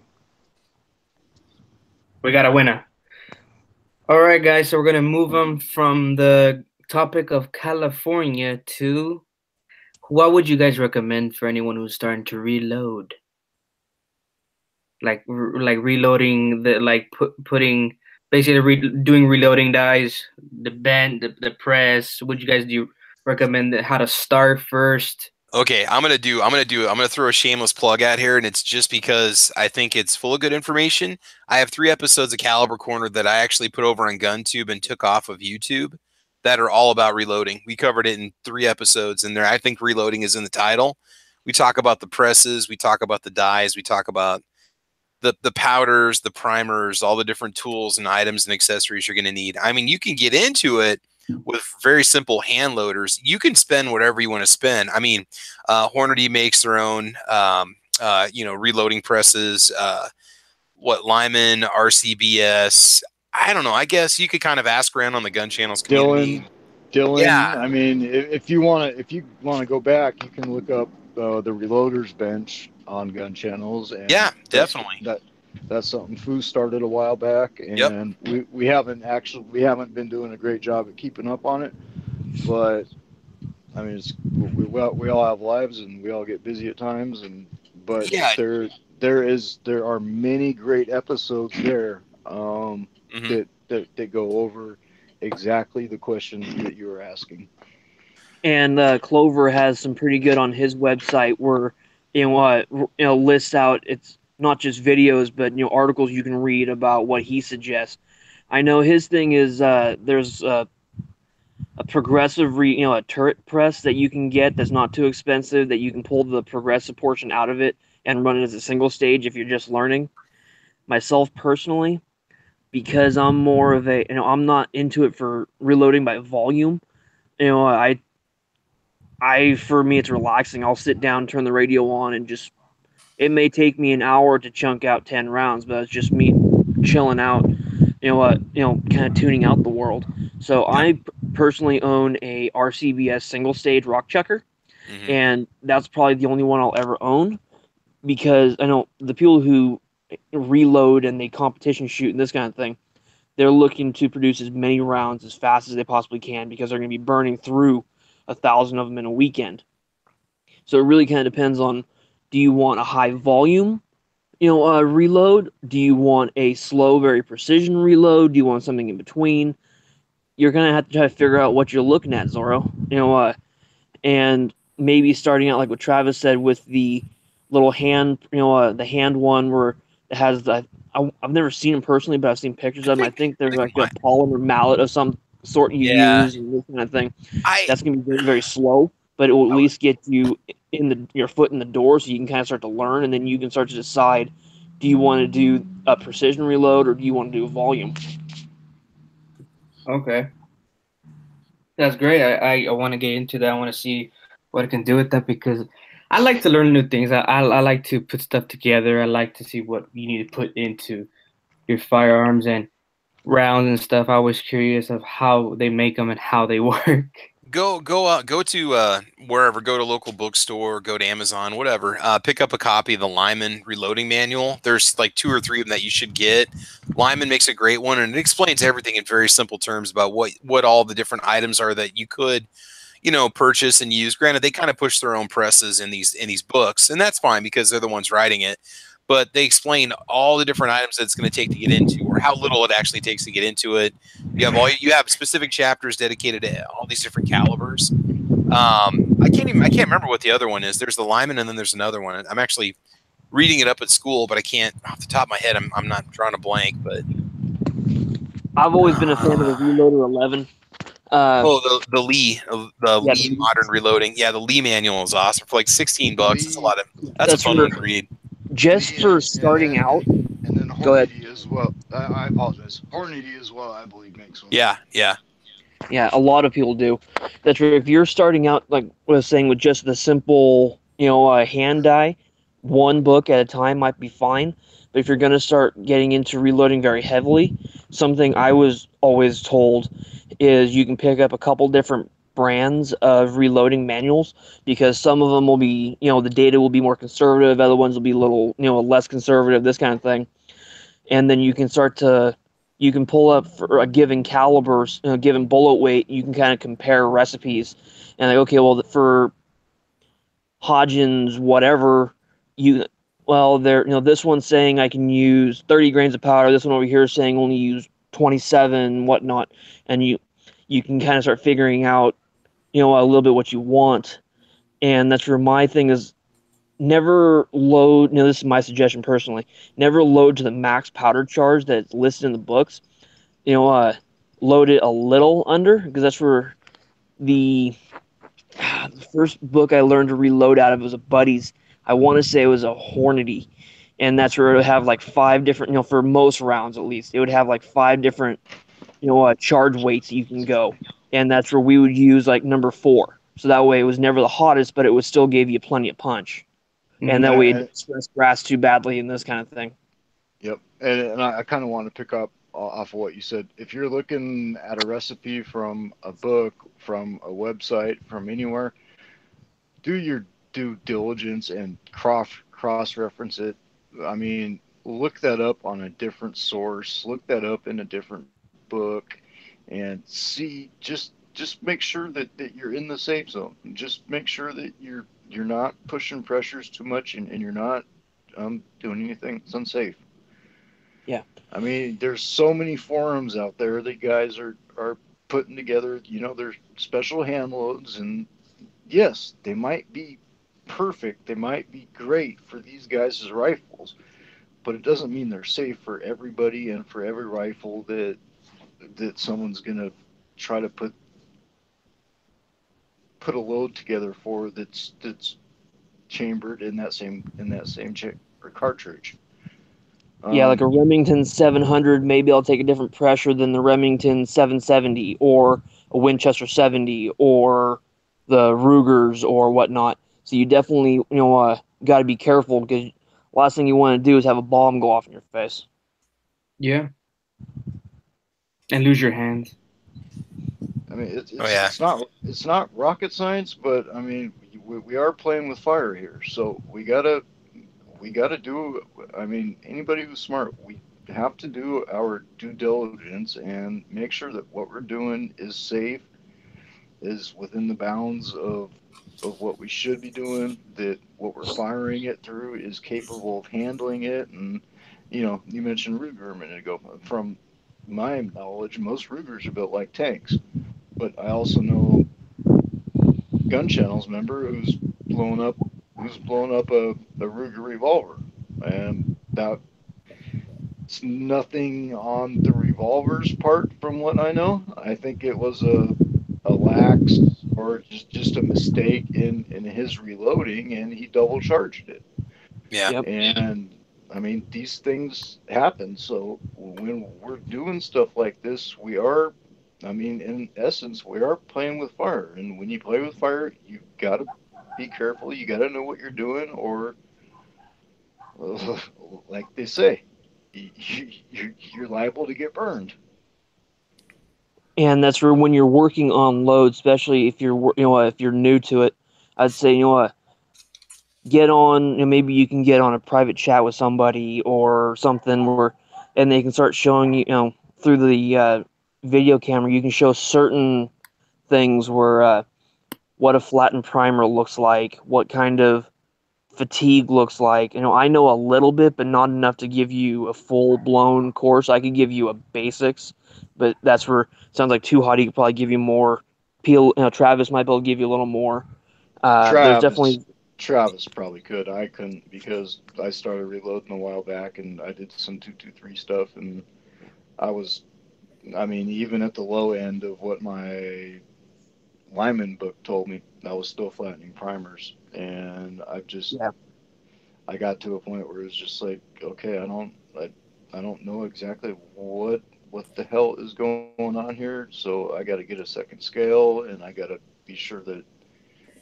We got a winner. All right, guys. So we're going to move them from the topic of California to what would you guys recommend for anyone who's starting to reload? Like reloading, putting basically doing reloading dies, the bend, the press. Would you guys recommend how to start first? Okay, I'm gonna throw a shameless plug out here, and it's just because I think it's full of good information. I have 3 episodes of Caliber Corner that I actually put over on GunTube and took off of YouTube. that are all about reloading. We covered it in 3 episodes, and there I think reloading is in the title. We talk about the presses, we talk about the dies, we talk about the powders, the primers, all the different tools and items and accessories you're going to need. I mean, you can get into it with very simple hand loaders. You can spend whatever you want to spend. I mean, Hornady makes their own, reloading presses. Lyman, RCBS. I don't know. I guess you could kind of ask around on the gun channels community. Dylan. Yeah. I mean, if you want to go back, you can look up the Reloaders bench on GunChannels. And yeah, definitely. That's something Foo started a while back, and we haven't been doing a great job at keeping up on it. But I mean, we all have lives and we all get busy at times, but there are many great episodes there that go over exactly the questions that you were asking. And Clover has some pretty good on his website where lists out, it's not just videos but articles you can read about what he suggests. I know his thing is there's a progressive a turret press that you can get that's not too expensive, that you can pull the progressive portion out of it and run it as a single stage if you're just learning. Myself personally, because I'm more of I'm not into it for reloading by volume. For me, it's relaxing. I'll sit down, turn the radio on, and it may take me an hour to chunk out 10 rounds, but it's just me chilling out, kind of tuning out the world. So I personally own a RCBS single stage rock chucker, and that's probably the only one I'll ever own, because I know the people who reload and they competition shoot and this kind of thing, they're looking to produce as many rounds as fast as they possibly can, because they're going to be burning through 1,000 of them in a weekend. So it really kind of depends on, do you want a high volume, reload? Do you want a slow, very precision reload? Do you want something in between? You're going to have to try to figure out what you're looking at, Zorro. And maybe starting out, like what Travis said, with the little hand, the hand one where it has the, I've never seen them personally, but I've seen pictures of them. I think there's like a polymer mallet of some sort you use and this kind of thing. That's going to be very, very slow, but it will at least get you your foot in the door, so you can kind of start to learn, and then you can start to decide, do you want to do a precision reload or do you want to do a volume? Okay. That's great. I want to get into that. I want to see what I can do with that, because I like to learn new things. I like to put stuff together. I like to see what you need to put into your firearms and rounds and stuff. I was curious of how they make them and how they work. Go to wherever, go to local bookstore, go to Amazon, whatever. Pick up a copy of the Lyman Reloading Manual. There's like 2 or 3 of them that you should get. Lyman makes a great one, and it explains everything in very simple terms about what all the different items are that you could, purchase and use. Granted, they kind of push their own presses in these books, and that's fine because they're the ones writing it. But they explain all the different items that it's going to take to get into, or how little it actually takes to get into it. You have specific chapters dedicated to all these different calibers. I can't remember what the other one is. There's the Lyman, and then there's another one. I'm actually reading it up at school, but I can't off the top of my head. I'm not drawing a blank, but I've always been a fan of the Reloader 11. The Lee Modern Reloading. Yeah, the Lee manual is awesome for like $16. That's a lot of. That's a fun one to read. Just for starting out. And then Hornady, go ahead. As well. I apologize. Hornady as well, I believe, makes one. Yeah. Yeah, a lot of people do. That's right. If you're starting out, like I was saying, with just the simple, hand die, one book at a time might be fine. But if you're going to start getting into reloading very heavily, something I was always told is you can pick up a couple different brands of reloading manuals, because some of them will be, the data will be more conservative, other ones will be a little, less conservative, this kind of thing. And then you can pull up for a given calibers, given bullet weight, you can kind of compare recipes. And like, okay, well, for Hodgins, whatever, this one's saying I can use 30 grains of powder, this one over here is saying only use 27, whatnot. And you can kind of start figuring out, a little bit what you want. And that's where my thing is, never load, this is my suggestion personally, never load to the max powder charge that's listed in the books. load it a little under, because that's where the the first book I learned to reload out of was a buddy's. I want to say it was a Hornady, and that's where it would have like 5 different, for most rounds at least, it would have like 5 different, charge weights you can go, and that's where we would use like number 4. So that way it was never the hottest, but it would still give you plenty of punch, and Mhm. that way it didn't stress grass too badly and this kind of thing. Yep. And I kind of want to pick up off of what you said. If you're looking at a recipe from a book, from a website, from anywhere, do your due diligence and cross reference it. I mean, look that up on a different source, look that up in a different book, and see, just make sure that you're in the safe zone. Just make sure that you're not pushing pressures too much, and you're not doing anything that's unsafe. Yeah. I mean, there's so many forums out there that guys are putting together, their special hand loads, and yes, they might be perfect, they might be great for these guys' rifles, but it doesn't mean they're safe for everybody and for every rifle that someone's gonna try to put a load together for that's chambered in that same cartridge. Yeah, like a Um, Remington 700, maybe I'll take a different pressure than the Remington 770 or a Winchester 70 or the Rugers or whatnot. So you definitely, got to be careful, because last thing you want to do is have a bomb go off in your face. Yeah, and lose your hands. I mean, it's Oh it's yeah. it's not it's not rocket science, but I mean, we are playing with fire here, so we gotta do. I mean, anybody who's smart, we have to do our due diligence and make sure that what we're doing is safe, is within the bounds of what we should be doing, that what we're firing it through is capable of handling it. And you mentioned Ruger a minute ago. From my knowledge, most Rugers are built like tanks, but I also know GunChannels member who's blown up a Ruger revolver, and that's nothing on the revolver's part from what I know. I think it was a lax or just a mistake in his reloading, and he double charged it. Yeah. Yep. And I mean, these things happen. So when we're doing stuff like this, I mean, in essence, we are playing with fire. And when you play with fire, you got to be careful. You got to know what you're doing, or like they say, you're liable to get burned. And that's where, when you're working on load, especially if if you're new to it, I'd say, get on, maybe you can get on a private chat with somebody or something where, and they can start showing you, through the video camera, you can show certain things where, what a flattened primer looks like, what kind of fatigue looks like. I know a little bit, but not enough to give you a full blown course. I could give you a basics, but that's where it sounds like Too Hot. He could probably give you more. Peel, Travis might be able to give you a little more. There's Travis, definitely. Travis probably could. I couldn't because I started reloading a while back and I did some 223 stuff, and I was, I mean, even at the low end of what my Lyman book told me, I was still flattening primers, and Yeah. I got to a point where it was just like, okay, I don't know exactly what the hell is going on here, so I got to get a second scale, and I got to be sure that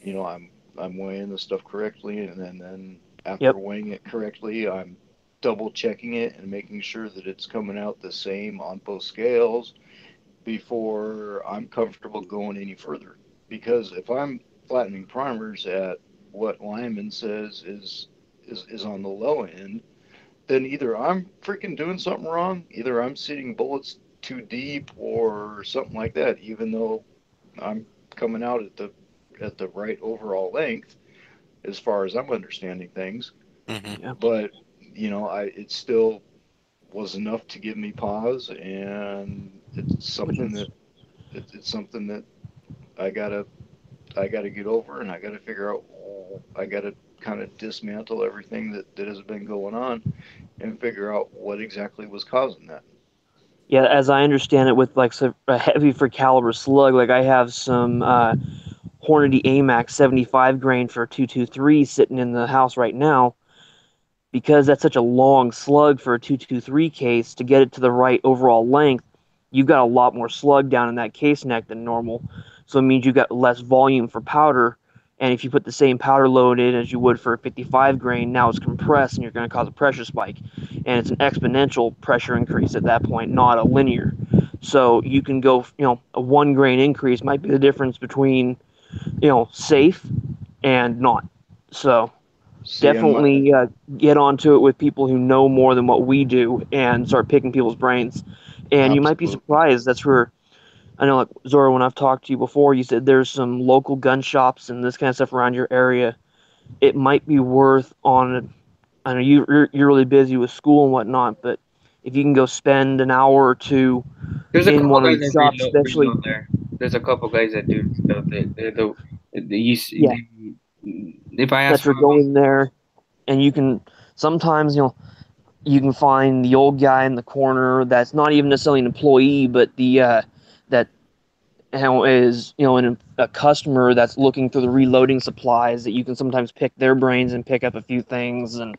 I'm weighing the stuff correctly, and then after Yep. weighing it correctly, I'm double checking it and making sure that it's coming out the same on both scales before I'm comfortable going any further. Because if I'm flattening primers at what Lyman says is on the low end, then either I'm freaking doing something wrong, either I'm seating bullets too deep or something like that, even though I'm coming out at the right overall length as far as I'm understanding things. Hmm. Yeah. But I it still was enough to give me pause, and it's Which something is that it's something that I gotta I gotta get over, and I gotta figure out. I gotta kind of dismantle everything that has been going on and figure out what exactly was causing that. Yeah, as I understand it, with like a heavy for caliber slug, like I have some Hornady AMAX 75 grain for 223 sitting in the house right now. Because that's such a long slug for a 223 case, to get it to the right overall length, you've got a lot more slug down in that case neck than normal. So it means you've got less volume for powder. And if you put the same powder load in as you would for a 55 grain, now it's compressed and you're going to cause a pressure spike. And it's an exponential pressure increase at that point, not a linear. So you can go, a 1 grain increase might be the difference between, safe and not. So definitely get onto it with people who know more than what we do and start picking people's brains. And you might be surprised. That's where I know, like Zorro, when I've talked to you before, you said there's some local gun shops and this kind of stuff around your area. It might be worth I know you're really busy with school and whatnot, but if you can go spend an hour or two There's a in couple one of guys these that shops, especially reload there. There's a couple guys that do stuff. yeah, If I ask that for you're going there, and you can sometimes you can find the old guy in the corner that's not even necessarily an employee, but the that is a customer that's looking through the reloading supplies, that you can sometimes pick their brains and pick up a few things. And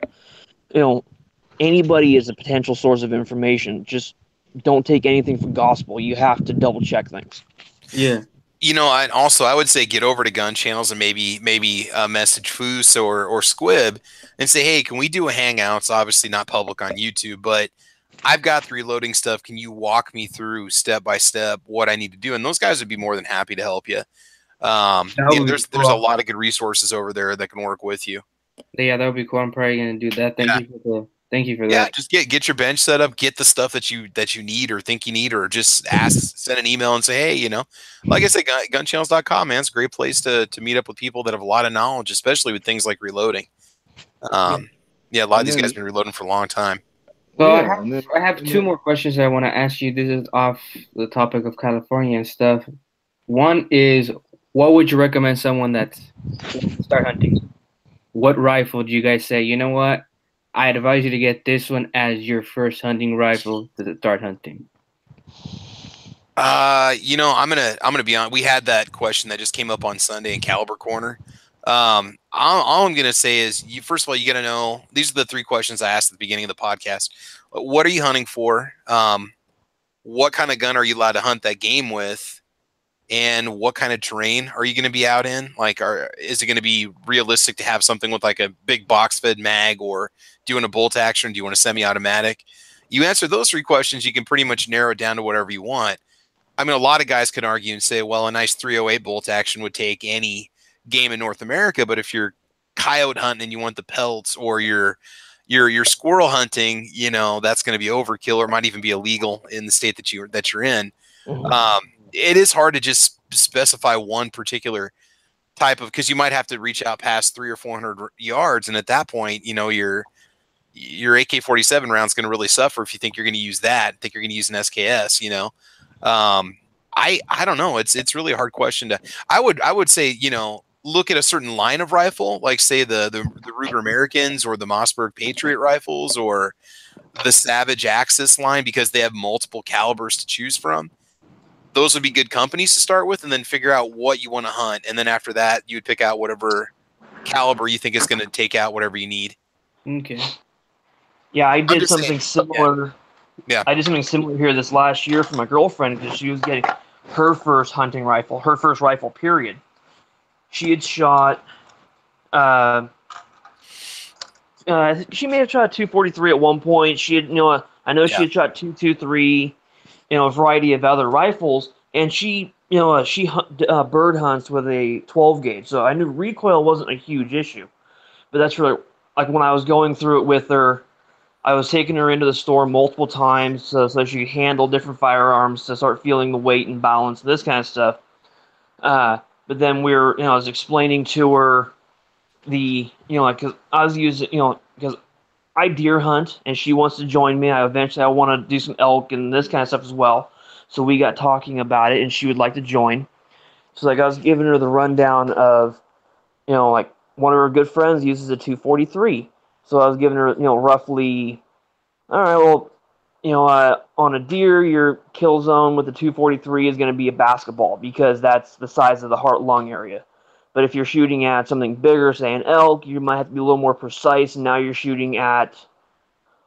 anybody is a potential source of information. Just don't take anything for gospel. You have to double check things. yeah. I would say get over to GunChannels and maybe message Foos or Squib and say, hey, can we do a hangout? It's obviously not public on YouTube, but I've got the reloading stuff. Can you walk me through step by step what I need to do? And those guys would be more than happy to help you. There's a lot of good resources over there that can work with you. Yeah, that would be cool. I'm probably gonna do that. Thank you for Yeah, that. just get your bench set up, get the stuff that you need or think you need, or just send an email and say, hey, like I said, gunchannels.com, man, it's a great place to meet up with people that have a lot of knowledge, especially with things like reloading. A lot of these guys have been reloading for a long time. So I have two more questions I want to ask you. This is off the topic of California and stuff. One is, what would you recommend someone that's start hunting? What rifle do you guys say, you know what? I advise you to get this one as your first hunting rifle to start hunting. I'm gonna be on. We had that question that just came up on Sunday in Caliber Corner. All I'm gonna say is, first of all, you gotta know, these are the three questions I asked at the beginning of the podcast. What are you hunting for? What kind of gun are you allowed to hunt that game with? And what kind of terrain are you going to be out in? Like, is it going to be realistic to have something with like a big box fed mag, or do you want a bolt action? Do you want a semi-automatic? You answer those three questions, you can pretty much narrow it down to whatever you want. I mean, a lot of guys could argue and say, well, a nice 308 bolt action would take any game in North America. But if you're coyote hunting and you want the pelts, or you're squirrel hunting, that's going to be overkill, or might even be illegal in the state that you're in. Mm-hmm. It is hard to just specify one particular type of, because you might have to reach out past 300 or 400 yards, and at that point, your AK-47 round is going to really suffer if you think you're going to use that. Think you're going to use an SKS. I don't know. It's really a hard question to. I would say, look at a certain line of rifle, like say the Ruger Americans or the Mossberg Patriot rifles or the Savage Axis line, because they have multiple calibers to choose from. Those would be good companies to start with, and then figure out what you want to hunt. And then after that, you would pick out whatever caliber you think is going to take out whatever you need. Okay. Yeah, I did something similar. Yeah. I did something similar here this last year for my girlfriend, because she was getting her first hunting rifle, her first rifle, period. She had shot, she may have shot 243 at one point. She had, I know she had shot 223, a variety of other rifles, and she bird hunts with a 12 gauge, so I knew recoil wasn't a huge issue. But that's really, like, when I was going through it with her, I was taking her into the store multiple times so she could handle different firearms, to start feeling the weight and balance, this kind of stuff. But then I was explaining to her because I was using, because I deer hunt, and she wants to join me. I want to do some elk and this kind of stuff as well. So we got talking about it, and she would like to join. So I was giving her the rundown of, like, one of her good friends uses a 243. So I was giving her, roughly, all right, well, on a deer, your kill zone with the 243 is going to be a basketball because that's the size of the heart-lung area. But if you're shooting at something bigger, say an elk, you might have to be a little more precise, and now you're shooting at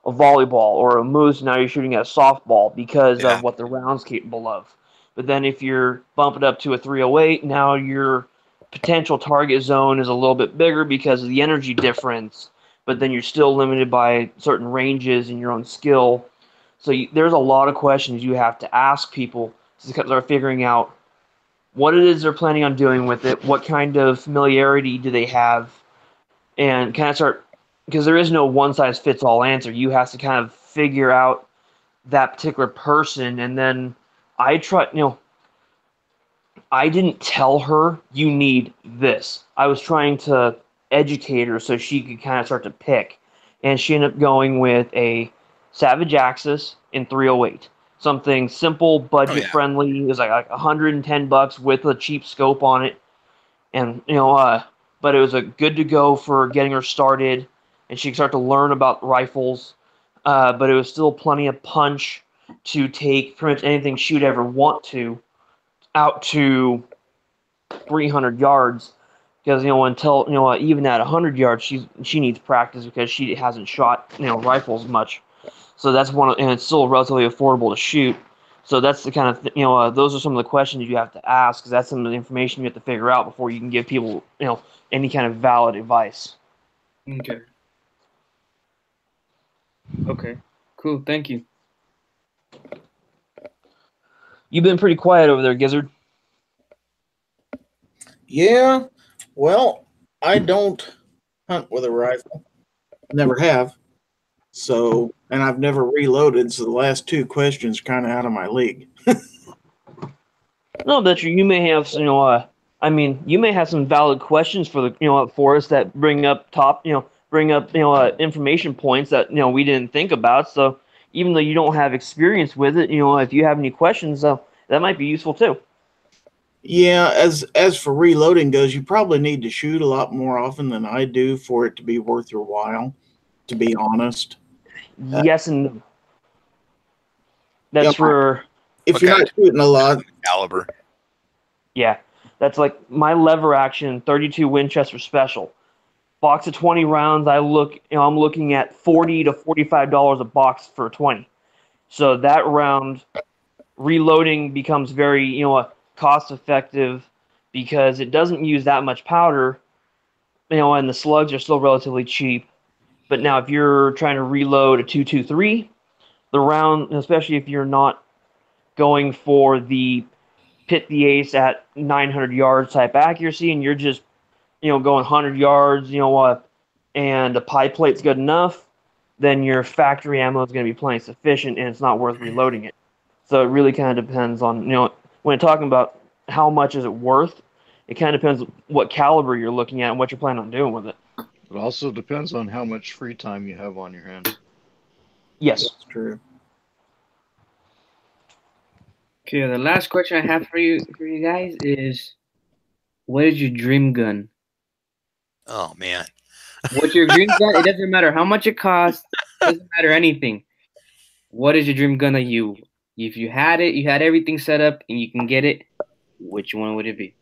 a volleyball, or a moose, now you're shooting at a softball because Yeah. of what the round's capable of. But then if you're bumping up to a 308, now your potential target zone is a little bit bigger because of the energy difference, but then you're still limited by certain ranges and your own skill. So there's a lot of questions you have to ask people to start figuring out what it is they're planning on doing with it, what kind of familiarity do they have, and kind of start, because there is no one-size-fits-all answer. You have to kind of figure out that particular person, and then I didn't tell her, you need this. I was trying to educate her so she could kind of start to pick, and she ended up going with a Savage Axis in 308. Something simple, budget-friendly. It was like $110 with a cheap scope on it, and but it was a good to go for getting her started, and she could start to learn about rifles. But it was still plenty of punch to take pretty much anything she'd ever want to out to 300 yards. Because until even at 100 yards, she needs practice because she hasn't shot rifles much. So that's and it's still relatively affordable to shoot. So that's the kind of those are some of the questions you have to ask, because that's some of the information you have to figure out before you can give people any kind of valid advice. Okay. Okay. Cool. Thank you. You've been pretty quiet over there, Gizzard. Yeah, well, I don't hunt with a rifle. Never have. So, and I've never reloaded, so the last two questions are kind of out of my league. No, but you may have you may have some valid questions for the for us that bring up information points that we didn't think about. So even though you don't have experience with it, if you have any questions, that might be useful too. Yeah, as for reloading goes, you probably need to shoot a lot more often than I do for it to be worth your while, to be honest. Yes, and that's for if you're not shooting a lot. Caliber. Yeah, that's like my lever action 32 Winchester Special. Box of 20 rounds, I'm looking at $40 to $45 a box for 20. So that round reloading becomes very, cost effective because it doesn't use that much powder, and the slugs are still relatively cheap. But now if you're trying to reload a 223, the round, especially if you're not going for the pit the ace at 900 yards type accuracy, and you're just going 100 yards, and the pie plate's good enough, then your factory ammo is going to be plenty sufficient, and it's not worth reloading it. So it really kind of depends on when talking about how much is it worth, it kind of depends what caliber you're looking at and what you're planning on doing with it. It also depends on how much free time you have on your hands. Yes, that's true. Okay, the last question I have for you guys is, what is your dream gun? Oh man. What's your dream gun? It doesn't matter how much it costs. It doesn't matter anything. What is your dream gun that if you had it, you had everything set up and you can get it, which one would it be?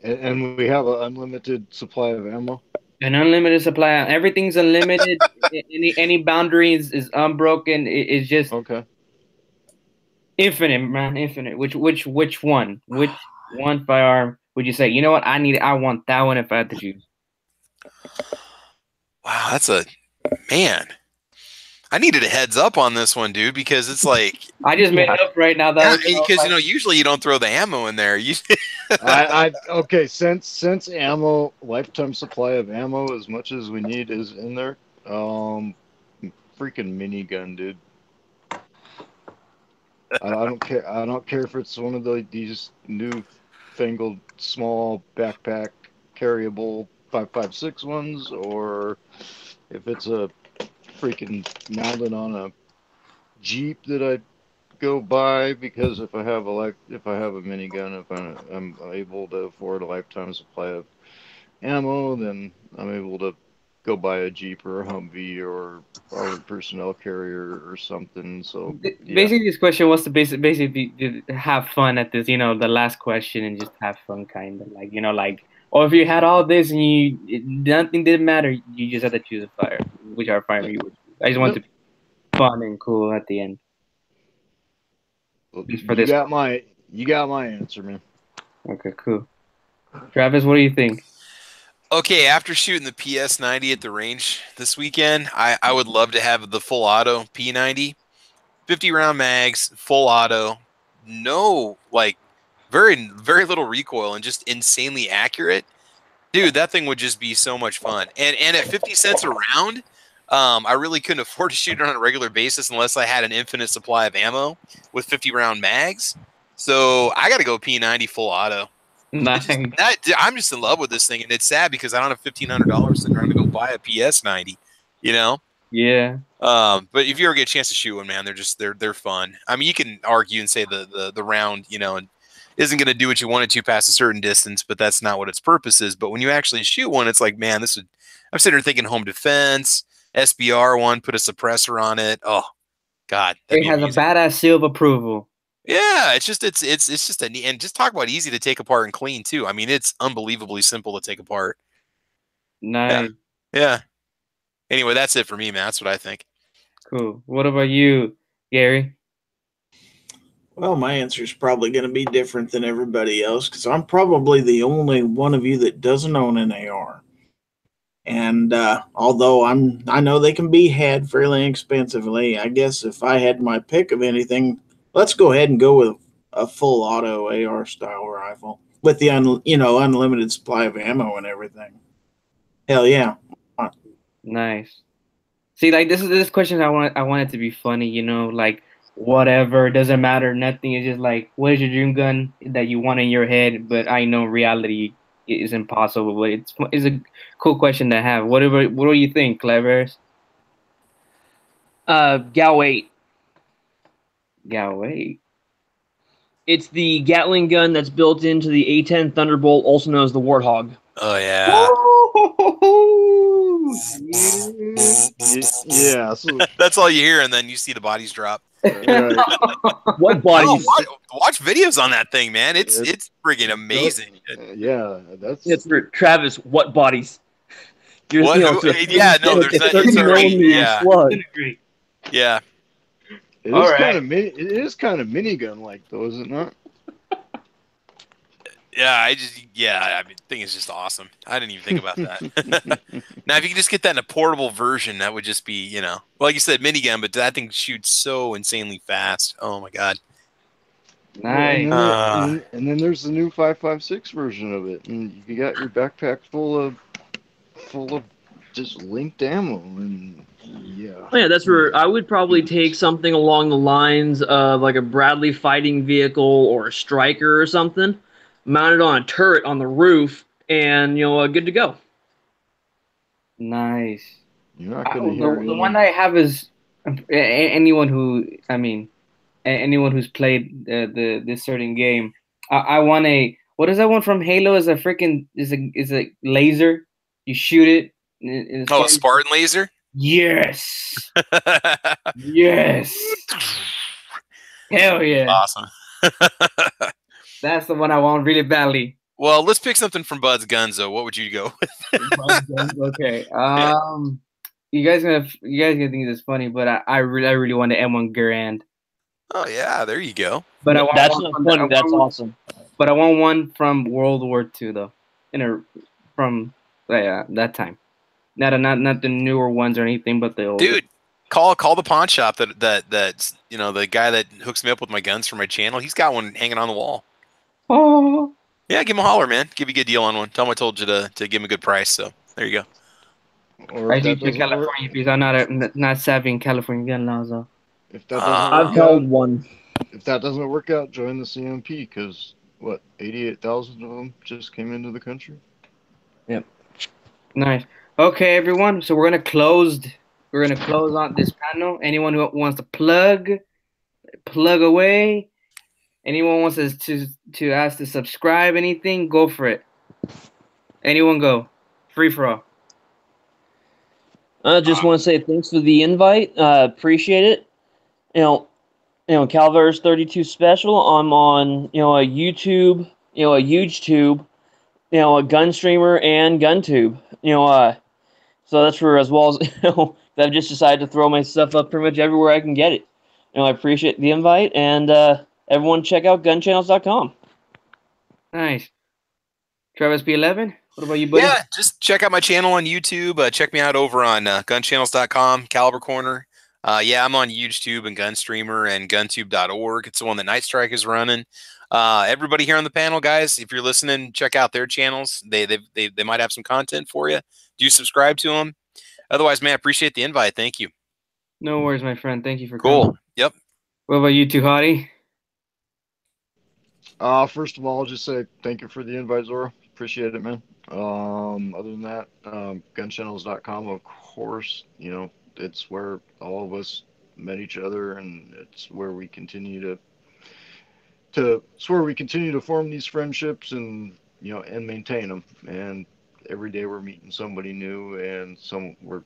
And we have an unlimited supply of ammo. An unlimited supply. Everything's unlimited. any boundaries is unbroken. It's just okay. Infinite, man, infinite. Which one? Which one firearm would you say? You know what? I want that one if I had to choose. Wow, that's a man. I needed a heads up on this one, dude, because it's like I just made it up right now. Because usually you don't throw the ammo in there. Okay, since ammo, lifetime supply of ammo as much as we need is in there. Freaking minigun, dude. I don't care. I don't care if it's one of these new fangled small backpack carryable 5.56 ones, or if it's a freaking mounted on a Jeep that I go buy, because if I have a minigun, if I'm able to afford a lifetime supply of ammo, then I'm able to go buy a Jeep or a Humvee or armored personnel carrier or something. So yeah, Basically, this question was to basically have fun at this, the last question and just have fun, kind of like, like, or if you had all this and nothing didn't matter, you just had to choose a fire, which our fire you would choose. I just want Yep. to be fun and cool at the end. Well, Just for this. you got my answer, man. Okay, cool. Travis, what do you think? Okay, after shooting the PS90 at the range this weekend, I would love to have the full auto P90, 50 round mags, full auto, no like very very little recoil and just insanely accurate. Dude, that thing would just be so much fun. And at 50 cents a round, I really couldn't afford to shoot it on a regular basis unless I had an infinite supply of ammo with 50 round mags. So I got to go P90 full auto. Nice. I'm just in love with this thing, and it's sad because I don't have $1,500 sitting around to go buy a PS90. You know. Yeah. But if you ever get a chance to shoot one, man, they're fun. I mean, you can argue and say the round, and isn't going to do what you want it to past a certain distance, but that's not what its purpose is. But when you actually shoot one, it's like, man, I'm sitting here thinking home defense, SBR one, put a suppressor on it. Oh, God, it has amazing. A badass seal of approval. Yeah, it's just and just talk about easy to take apart and clean too. I mean, it's unbelievably simple to take apart. Nice. Yeah. Anyway, that's it for me, man. That's what I think. Cool. What about you, Gary? Well, my answer is probably going to be different than everybody else because I'm probably the only one of you that doesn't own an AR. And although I know they can be had fairly inexpensively, I guess if I had my pick of anything, let's go ahead and go with a full auto AR style rifle with the unlimited supply of ammo and everything. Hell yeah! Nice. See, like this question I want it to be funny, like whatever, it doesn't matter, nothing. It's just like, what is your dream gun that you want in your head? But I know reality is impossible. But it's a cool question to have. What do you think, Clevers? Gal 8. Gal 8. It's the Gatling gun that's built into the A10 Thunderbolt, also known as the Warthog. Oh yeah. Yeah, so that's all you hear, and then you see the bodies drop. Right. What bodies? Watch videos on that thing, man. It's friggin' amazing. Yeah, that's Travis. What bodies? What? Yeah, no, there's that. It's already, yeah. Yeah. It is kind of mini. It is kind of minigun like, though, is it not? Yeah, I mean, the thing is just awesome. I didn't even think about that. Now, if you could just get that in a portable version, that would just be, like you said, minigun, but that thing shoots so insanely fast. Oh my God. Nice. And then there's the new 5.56 version of it, and you got your backpack full of just linked ammo, and yeah. Oh, yeah, that's where I would probably take something along the lines of like a Bradley fighting vehicle or a Striker or something, mounted on a turret on the roof, and good to go. Nice. You're not gonna hear the one I have is anyone who's played this certain game. I want a, what is that one from Halo? Is a laser? You shoot it. A Spartan laser? Yes. Yes. Hell yeah. Awesome. That's the one I want really badly. Well, let's pick something from Bud's Guns, though. What would you go with? Okay. You guys gonna think this is funny, but I really want the M1 Garand. Oh yeah, there you go. But I want that's not funny. That's awesome. But I want one from World War II though, from that time. Not the newer ones or anything, but the old. Dude, call the pawn shop that's the guy that hooks me up with my guns for my channel. He's got one hanging on the wall. Oh. Yeah, give him a holler, man. Give you a good deal on one. Tell him I told you to give him a good price. So there you go. I need to California because I'm not savvy in California gun laws though. If that doesn't I've held one. If that doesn't work out, join the CMP because 88,000 of them just came into the country. Yep. Nice. Okay, everyone. So we're gonna close on this panel. Anyone who wants to plug away. Anyone wants us to ask to subscribe anything, go for it. Anyone go. Free for all. I just want to say thanks for the invite. Appreciate it. Calver's 32 special. I'm on, a YouTube, a huge tube, a gun streamer and GunTube. So that's for as well as I've just decided to throw my stuff up pretty much everywhere I can get it. I appreciate the invite, and everyone check out GunChannels.com. Nice. Travis B11, what about you, buddy? Yeah, just check out my channel on YouTube. Check me out over on GunChannels.com, Caliber Corner. Yeah, I'm on YouTube and GunStreamer and GunTube.org. It's the one that Night Strike is running. Everybody here on the panel, guys, if you're listening, check out their channels. They might have some content for you. Do subscribe to them. Otherwise, man, I appreciate the invite. Thank you. No worries, my friend. Thank you for Cool. coming. Yep. What about you two, Hottie? First of all, I'll just say thank you for the invite, Zorro. Appreciate it, man. Other than that, GunChannels.com, of course, it's where all of us met each other, and it's where we continue to form these friendships and and maintain them. And every day we're meeting somebody new, and we're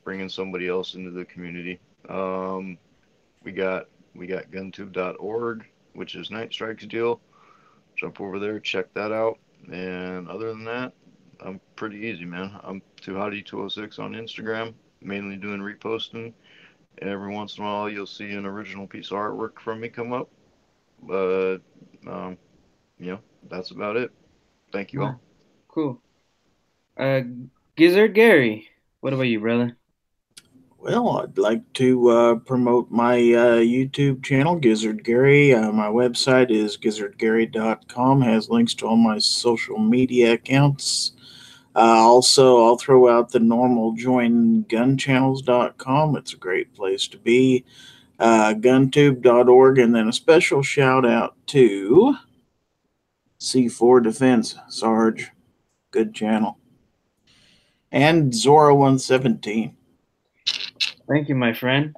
bringing somebody else into the community. We got GunTube.org, which is Night Strike's deal. Jump over there, check that out. And other than that, I'm pretty easy, man. I'm TooHottie206 on Instagram, mainly doing reposting. And every once in a while, you'll see an original piece of artwork from me come up. But, that's about it. Thank you all. Cool. Gizzard Gary, what about you, brother? Well, I'd like to promote my YouTube channel, Gizzard Gary. My website is gizzardgary.com. Has links to all my social media accounts. Also, I'll throw out the normal join GunChannels.com. It's a great place to be. GunTube.org, and then a special shout out to C4 Defense, Sarge. Good channel. And Zorro117. Thank you, my friend.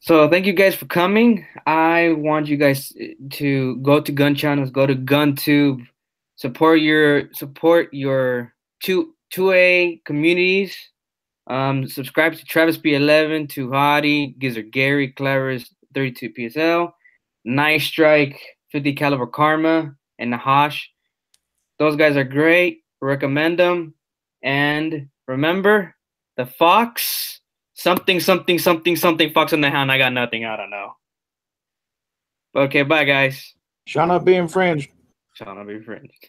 So thank you guys for coming. I want you guys to go to GunChannels, go to GunTube, support your 2A communities. Subscribe to Travis B11, to Hottie, Gizzard Gary, Clever's 32 PSL, Night Strike, 50 Caliber Karma, and Nahash. Those guys are great. Recommend them. And remember, the fox, something fox in the hand. I got nothing. I don't know. Okay, bye, guys. Shall not be infringed. Shall not be infringed.